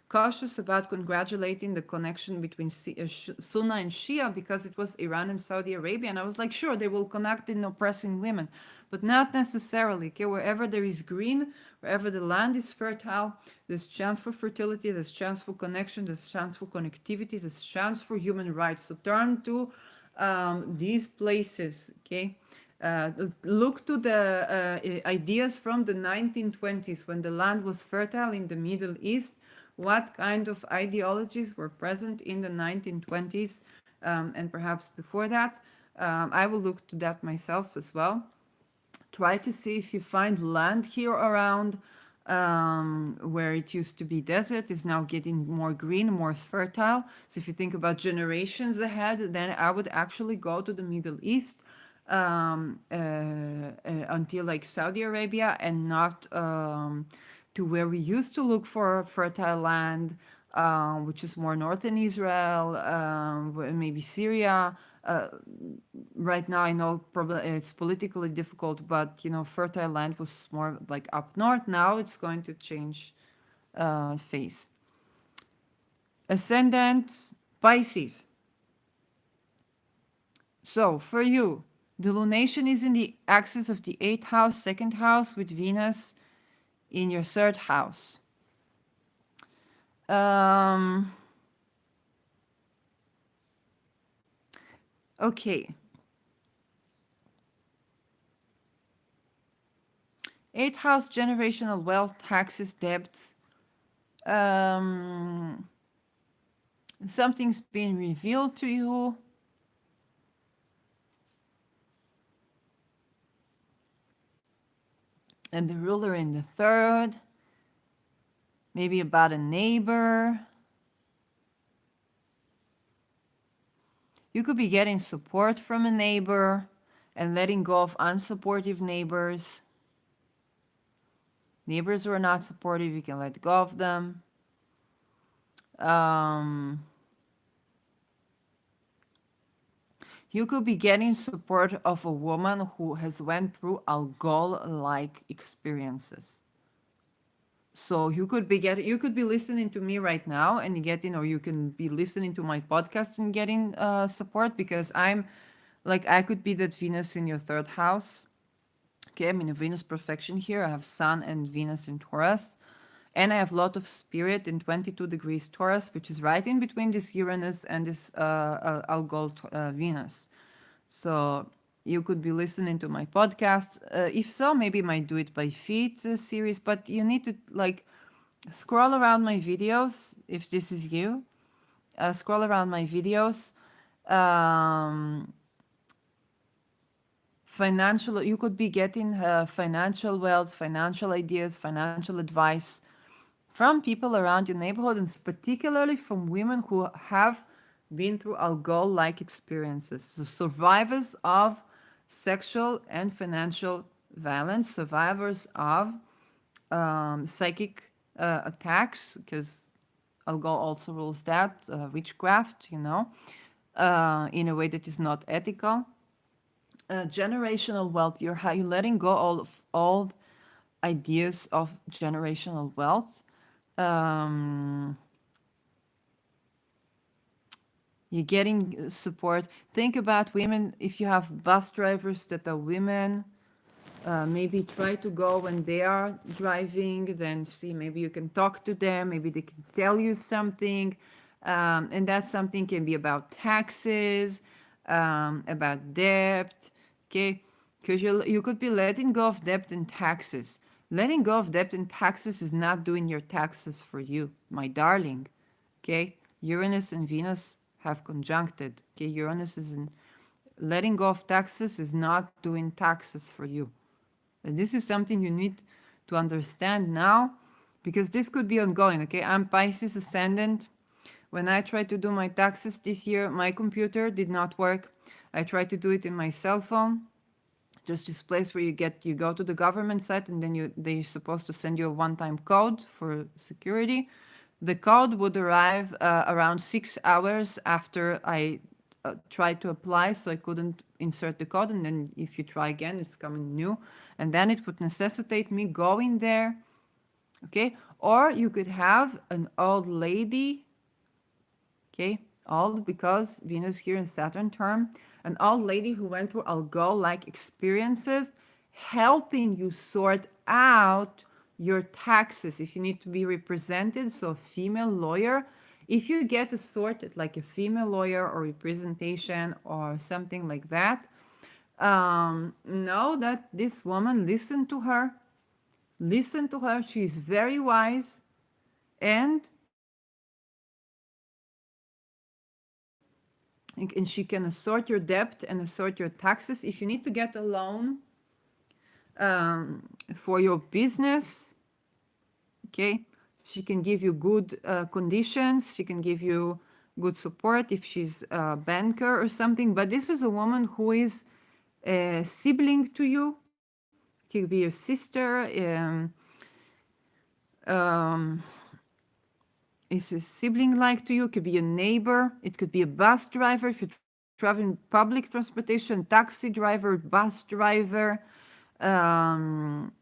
cautious about congratulating the connection between Sunna and Shia because it was Iran and Saudi Arabia. And I was like, sure, they will connect in oppressing women, but not necessarily. Okay, wherever there is green, wherever the land is fertile, there's chance for fertility, there's chance for connection, there's chance for connectivity, there's chance for human rights. So turn to these places, okay? Look to the ideas from the 1920s when the land was fertile in the Middle East. What kind of ideologies were present in the 1920s and perhaps before that? I will look to that myself as well. Try to see if you find land here around where it used to be desert is now getting more green, more fertile. So if you think about generations ahead, then I would actually go to the Middle East until like Saudi Arabia and not to where we used to look for fertile land, which is more northern Israel, maybe Syria. Right now, I know probably it's politically difficult, but you know, fertile land was more like up north. Now it's going to change face. Ascendant Pisces. So for you, the lunation is in the axis of the 8th house, 2nd house, with Venus in your 3rd house. Um, okay. 8th house, generational wealth, taxes, debts. Um, Something's being revealed to you. And the ruler in the 3rd. Maybe about a neighbor. You could be getting support from a neighbor and letting go of unsupportive neighbors. Neighbors who are not supportive, you can let go of them. Um, you could be getting support of a woman who has went through alcohol-like experiences. So you could be listening to me right now and getting, or you can be listening to my podcast and getting support, because I could be that Venus in your 3rd house. Okay, I'm in a Venus perfection here. I have Sun and Venus in Taurus. And I have a lot of spirit in 22 degrees Taurus, which is right in between this Uranus and this Algol Venus. So you could be listening to my podcast. If so, maybe I might do it by feet series, but you need to scroll around my videos if this is you. Scroll around my videos. Um, Financial, you could be getting financial wealth, financial ideas, financial advice from people around your neighborhood, and particularly from women who have been through alcohol-like experiences. So survivors of sexual and financial violence, survivors of psychic attacks, because alcohol also rules that, witchcraft, in a way that is not ethical. Generational wealth, you're letting go of old ideas of generational wealth. Um, you're getting support. Think about women. If you have bus drivers that are women, maybe try to go when they are driving, then see, maybe you can talk to them, maybe they can tell you something. And that something can be about taxes, about debt, okay? Because you could be letting go of debt and taxes. Letting go of debt and taxes is not doing your taxes for you, my darling, okay? Uranus and Venus have conjuncted, okay? Uranus is in letting go of taxes is not doing taxes for you. And this is something you need to understand now, because this could be ongoing, okay? I'm Pisces ascendant. When I tried to do my taxes this year, my computer did not work. I tried to do it in my cell phone. Just this place where you go to the government site, and then they're supposed to send you a one-time code for security. The code would arrive around 6 hours after I tried to apply, so I couldn't insert the code. And then if you try again, it's coming new. And then it would necessitate me going there, okay? Or you could have an old lady, okay? Old because Venus here in Saturn term, an old lady who went through alcohol-like experiences, helping you sort out your taxes if you need to be represented. So a female lawyer, if you get a sorted like a female lawyer or representation or something like that, know that this woman, listen to her, she's very wise, and and she can assort your debt and assort your taxes. If you need to get a loan for your business, okay, she can give you good conditions. She can give you good support if she's a banker or something. But this is a woman who is a sibling to you. Could be your sister. Um, is a sibling like to you. It could be a neighbor. It could be a bus driver if you're traveling public transportation, taxi driver, bus driver, um,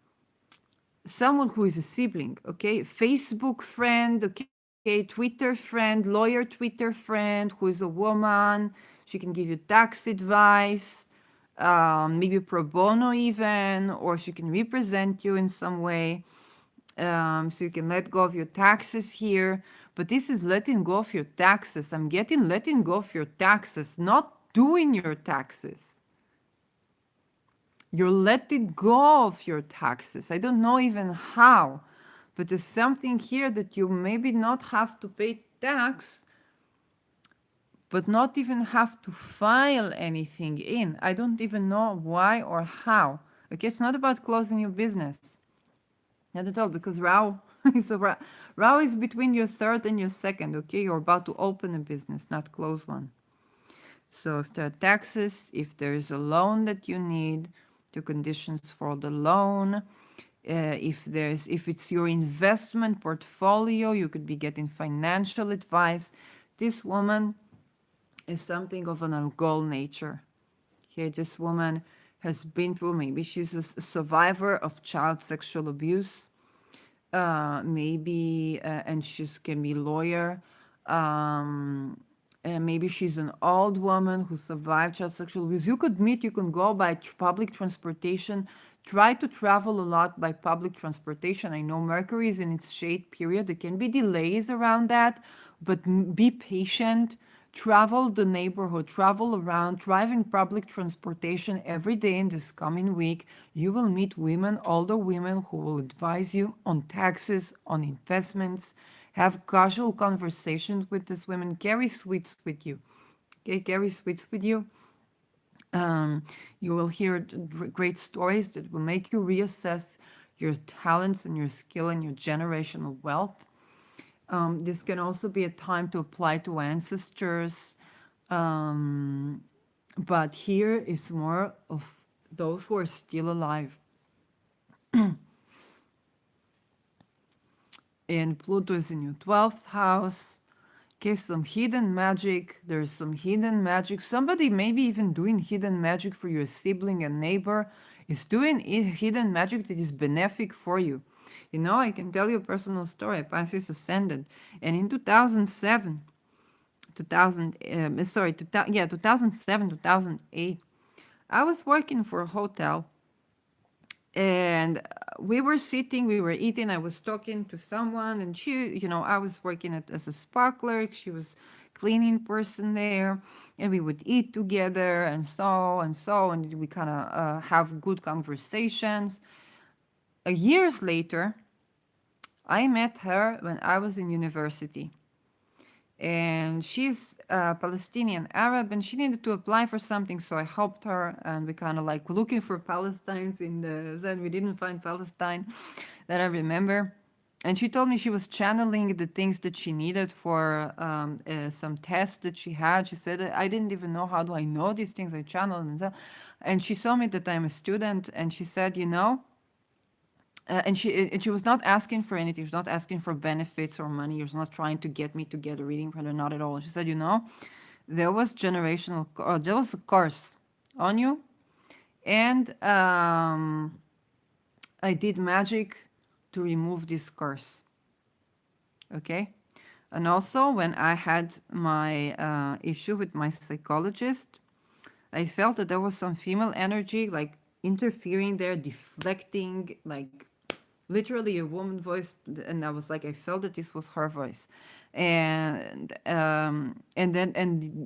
someone who is a sibling, okay? Facebook friend, okay? Okay, Twitter friend, lawyer Twitter friend who is a woman. She can give you tax advice, maybe pro bono even, or she can represent you in some way. So you can let go of your taxes here. But this is letting go of your taxes. I'm getting letting go of your taxes, not doing your taxes. You're letting go of your taxes. I don't know even how, but there's something here that you maybe not have to pay tax, but not even have to file anything in. I don't even know why or how. Okay, it's not about closing your business. Not at all, because Rao is Rao is between your third and your second. Okay, you're about to open a business, not close one. So if there are taxes, if there is a loan that you need, the conditions for the loan, if it's your investment portfolio, you could be getting financial advice. This woman is something of an algol nature. Okay, this woman has been through, maybe she's a survivor of child sexual abuse, maybe, and she can be lawyer. Um, and maybe she's an old woman who survived child sexual abuse. You could meet, you can go by public transportation. Try to travel a lot by public transportation. I know Mercury is in its shade period. There can be delays around that, but be patient. Travel the neighborhood, travel around, driving public transportation every day in this coming week. You will meet women, older women, who will advise you on taxes, on investments. Have casual conversations with these women. Carry sweets with you. Okay, carry sweets with you. You will hear great stories that will make you reassess your talents and your skill and your generational wealth. This can also be a time to apply to ancestors. Um, but here is more of those who are still alive. And Pluto is in your 12th house. Okay, some hidden magic. There's some hidden magic. Somebody maybe even doing hidden magic for your sibling and neighbor is doing hidden magic that is benefic for you. You know, I can tell you a personal story. Pisces ascendant. And in 2007, 2007, 2008, I was working for a hotel, and we were sitting, we were eating, I was talking to someone, and she, I was working as a spa clerk, she was cleaning person there, and we would eat together and we kind of have good conversations. Years later, I met her when I was in university, and she's Palestinian Arab, and she needed to apply for something, so I helped her, and we kind of like looking for Palestines in the. Then we didn't find Palestine, that I remember, and she told me she was channeling the things that she needed for some tests that she had. She said, I didn't even know, how do I know these things? I channeled and so, and she saw me that I'm a student, and she said, and she was not asking for anything. She was not asking for benefits or money. She was not trying to get me to get a reading from her, not at all. She said, there was there was a curse on you, and I did magic to remove this curse. Okay, and also when I had my issue with my psychologist, I felt that there was some female energy like interfering there, deflecting, like literally a woman voice, and I was like, I felt that this was her voice. And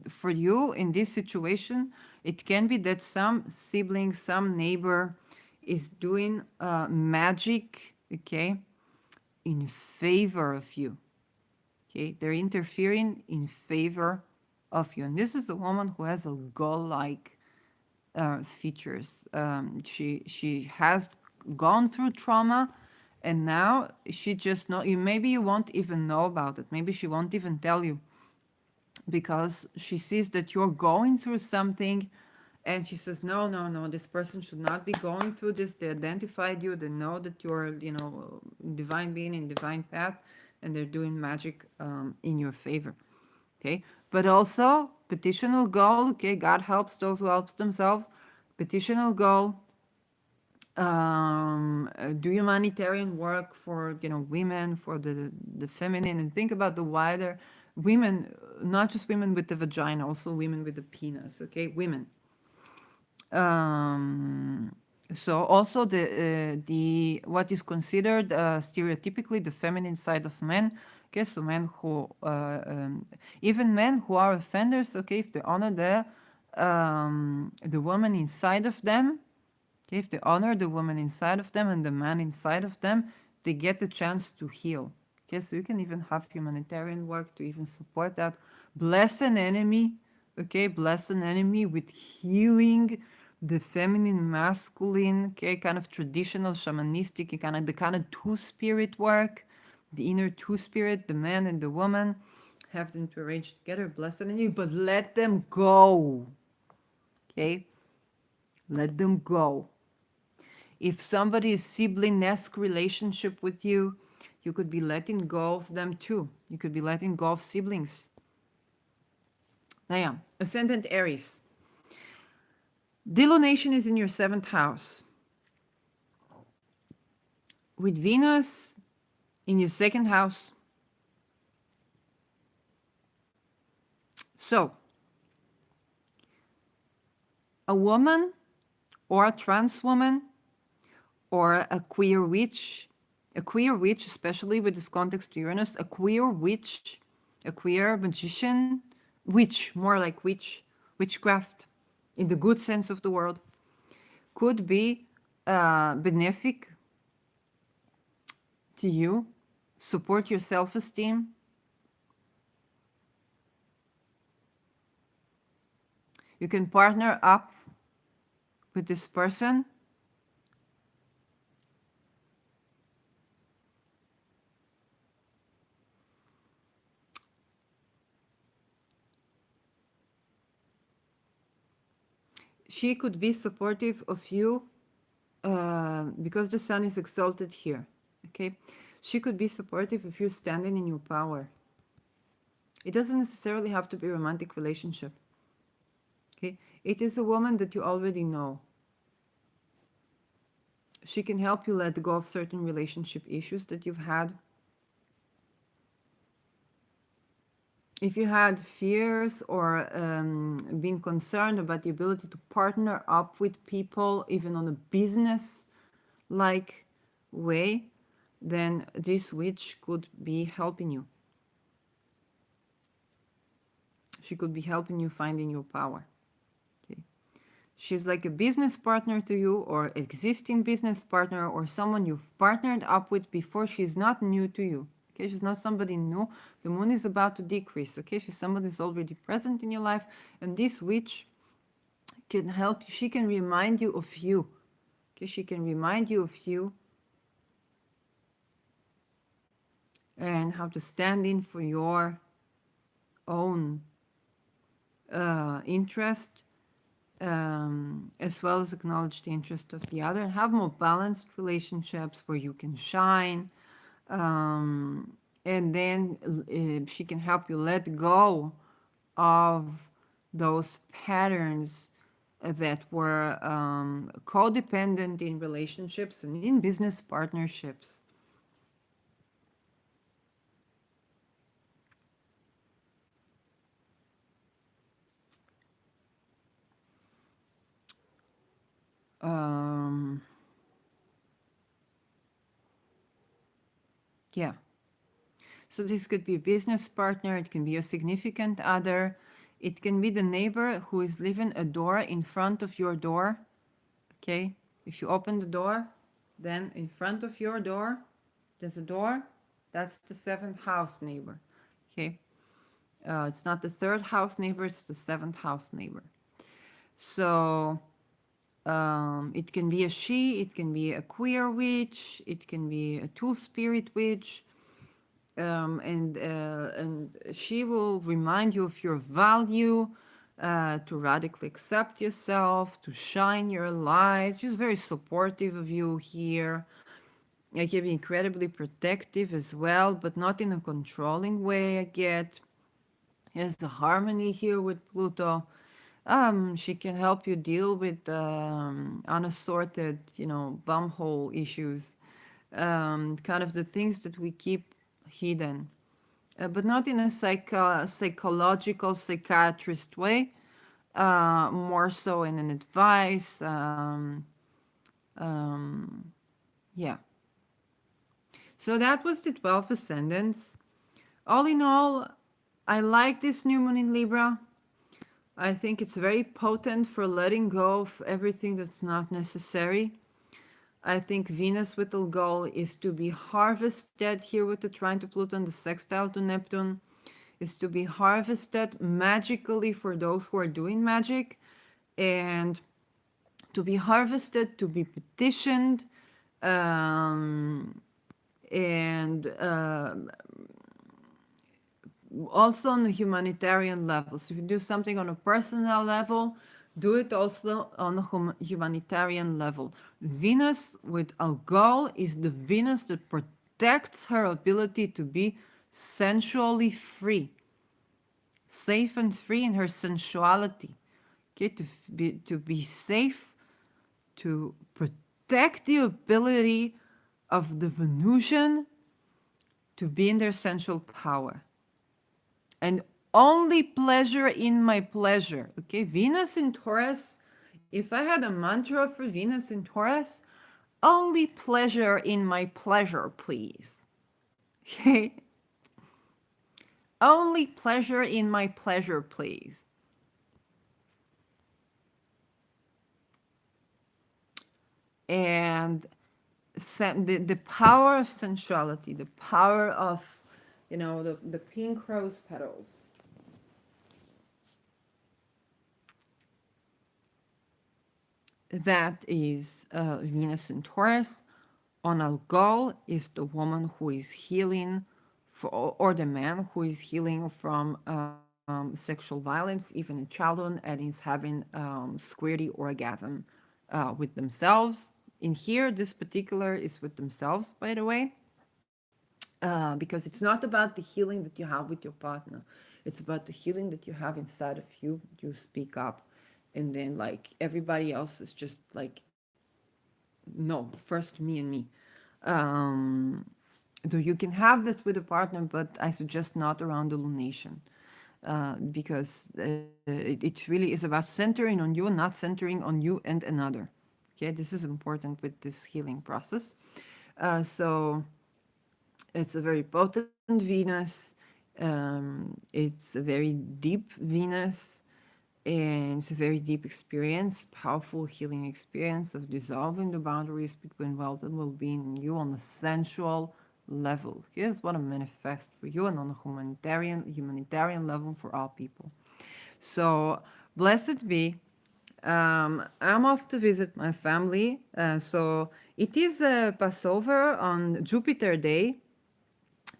for you in this situation, it can be that some sibling, some neighbor is doing magic, okay, in favor of you. Okay, they're interfering in favor of you, and this is a woman who has a goal-like features. She has gone through trauma, and now she just know you. Maybe you won't even know about it. Maybe she won't even tell you, because she sees that you're going through something, and she says, no, no, no, this person should not be going through this. They identified you. They know that you're, divine being in divine path, and they're doing magic in your favor. Okay, but also petitional goal. Okay, God helps those who helps themselves. Petitional goal. Do humanitarian work for, women, for the feminine, and think about the wider women, not just women with the vagina, also women with the penis. Okay, women. Um, so also the what is considered stereotypically the feminine side of men. Okay, so men who even men who are offenders. Okay, if they honor the woman inside of them. Okay, if they honor the woman inside of them and the man inside of them, they get the chance to heal. Okay, so you can even have humanitarian work to even support that. Bless an enemy, okay, bless an enemy with healing the feminine, masculine, okay, kind of traditional shamanistic, the kind of two spirit work, the inner two spirit, the man and the woman, have them to arrange together, bless an enemy, but let them go, okay, let them go. If somebody is sibling-esque relationship with you, you could be letting go of them too. You could be letting go of siblings. Now, yeah, Ascendant Aries. Dilunation is in your 7th house. With Venus in your 2nd house. So, a woman or a trans woman or a queer witch, especially with this context to Uranus, a queer witch, a queer magician, witch, more like witchcraft, in the good sense of the word, could be benefic to you, support your self-esteem. You can partner up with this person. She could be supportive of you because the sun is exalted here. Okay, she could be supportive if you're standing in your power. It doesn't necessarily have to be a romantic relationship. Okay, it is a woman that you already know. She can help you let go of certain relationship issues that you've had. If you had fears or been concerned about the ability to partner up with people, even on a business-like way, then this witch could be helping you. She could be helping you finding your power. Okay. She's like a business partner to you, or existing business partner, or someone you've partnered up with before. She's not new to you. Okay, she's not somebody new. The moon is about to decrease. Okay, she's somebody who's already present in your life, and this witch can help you. She can remind you of you. Okay, she can remind you of you and how to stand in for your own interest, as well as acknowledge the interest of the other, and have more balanced relationships where you can shine. And then she can help you let go of those patterns that were codependent in relationships and in business partnerships. Yeah. So this could be a business partner, it can be a significant other, it can be the neighbor who is leaving a door in front of your door. Okay, if you open the door, then in front of your door, there's a door. That's the 7th house neighbor. Okay, it's not the 3rd house neighbor, it's the 7th house neighbor. So it can be a she, it can be a queer witch, it can be a two-spirit witch. And she will remind you of your value, to radically accept yourself, to shine your light. She's very supportive of you here. She can be incredibly protective as well, but not in a controlling way, I get. There's a harmony here with Pluto. She can help you deal with unassorted, bumhole issues, kind of the things that we keep hidden, but not in a psychological psychiatrist way, more so in an advice. Yeah. So that was the 12 ascendants. All in all, I like this new moon in Libra. I think it's very potent for letting go of everything that's not necessary. I think Venus with the goal is to be harvested here with the trine to Pluto and the sextile to Neptune, is to be harvested magically for those who are doing magic, and to be harvested, to be petitioned, um, and also on a humanitarian level. So if you do something on a personal level, do it also on a humanitarian level. Venus with Algol is the Venus that protects her ability to be sensually free, safe and free in her sensuality. Okay, to be safe, to protect the ability of the Venusian to be in their sensual power. And only pleasure in my pleasure. Okay, Venus in Taurus. If I had a mantra for Venus in Taurus, only pleasure in my pleasure, please. Okay, only pleasure in my pleasure, please. And the power of sensuality, the power of, the pink rose petals. That is Venus in Taurus. On Algol is the woman who is healing, or the man who is healing from sexual violence, even in childhood, and is having squirty orgasm with themselves. In here, this particular is with themselves, by the way, because it's not about the healing that you have with your partner. It's about the healing that you have inside of you. You speak up, and then like everybody else is just like, no, first me and me. Um, though you can have this with a partner, but I suggest not around the lunation, because it really is about centering on you, not centering on you and another. Okay, this is important with this healing process. So it's a very potent Venus. It's a very deep Venus, and it's a very deep experience, powerful healing experience of dissolving the boundaries between wealth and well-being in you on a sensual level. Here's what I manifest for you, and on a humanitarian level for all people. So blessed be. I'm off to visit my family. So it is a Passover on Jupiter Day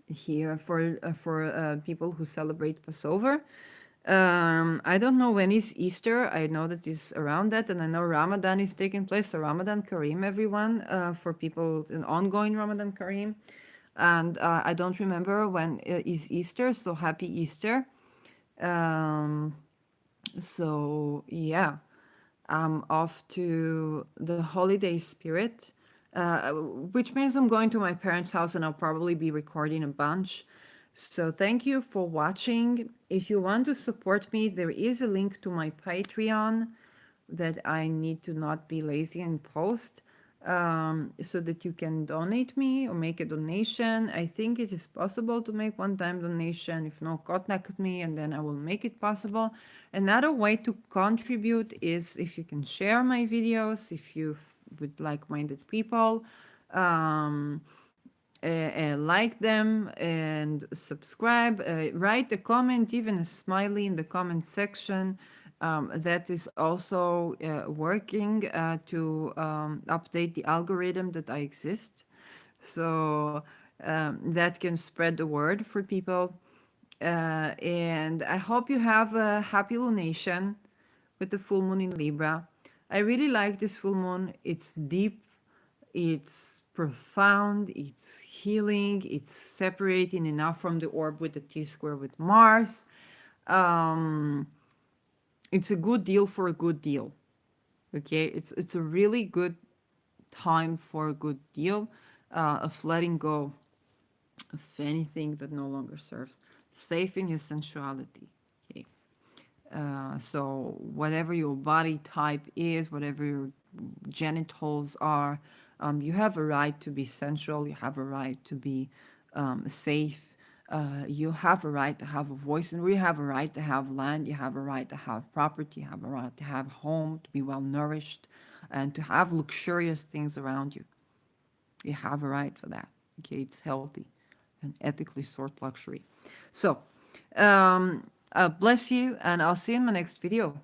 here for people who celebrate Passover. I don't know when is Easter. I know that it's around that, and I know Ramadan is taking place. So Ramadan Kareem, everyone, for people in ongoing Ramadan Kareem. And I don't remember when is Easter. So happy Easter. Um, so yeah, I'm off to the holiday spirit, which means I'm going to my parents' house and I'll probably be recording a bunch. So thank you for watching. If you want to support me, there is a link to my Patreon that I need to not be lazy and post, so that you can donate me or make a donation. I think it is possible to make one-time donation. If not, contact me and then I will make it possible. Another way to contribute is if you can share my videos, if you with like-minded people, like them and subscribe, write a comment, even a smiley in the comment section. That is also working to update the algorithm that I exist. So that can spread the word for people. And I hope you have a happy lunation with the full moon in Libra. I really like this full moon. It's deep, it's profound, it's healing, it's separating enough from the orb with the T square with Mars. Um, It's a good deal for a good deal. Okay, it's a really good time for a good deal of letting go of anything that no longer serves. Safe in your sensuality. Okay. So whatever your body type is, whatever your genitals are, you have a right to be sensual. You have a right to be safe. You have a right to have a voice, and we have a right to have land. You have a right to have property. You have a right to have a home, to be well nourished, and to have luxurious things around you. You have a right for that. Okay, it's healthy and ethically sourced luxury. So, bless you, and I'll see you in my next video.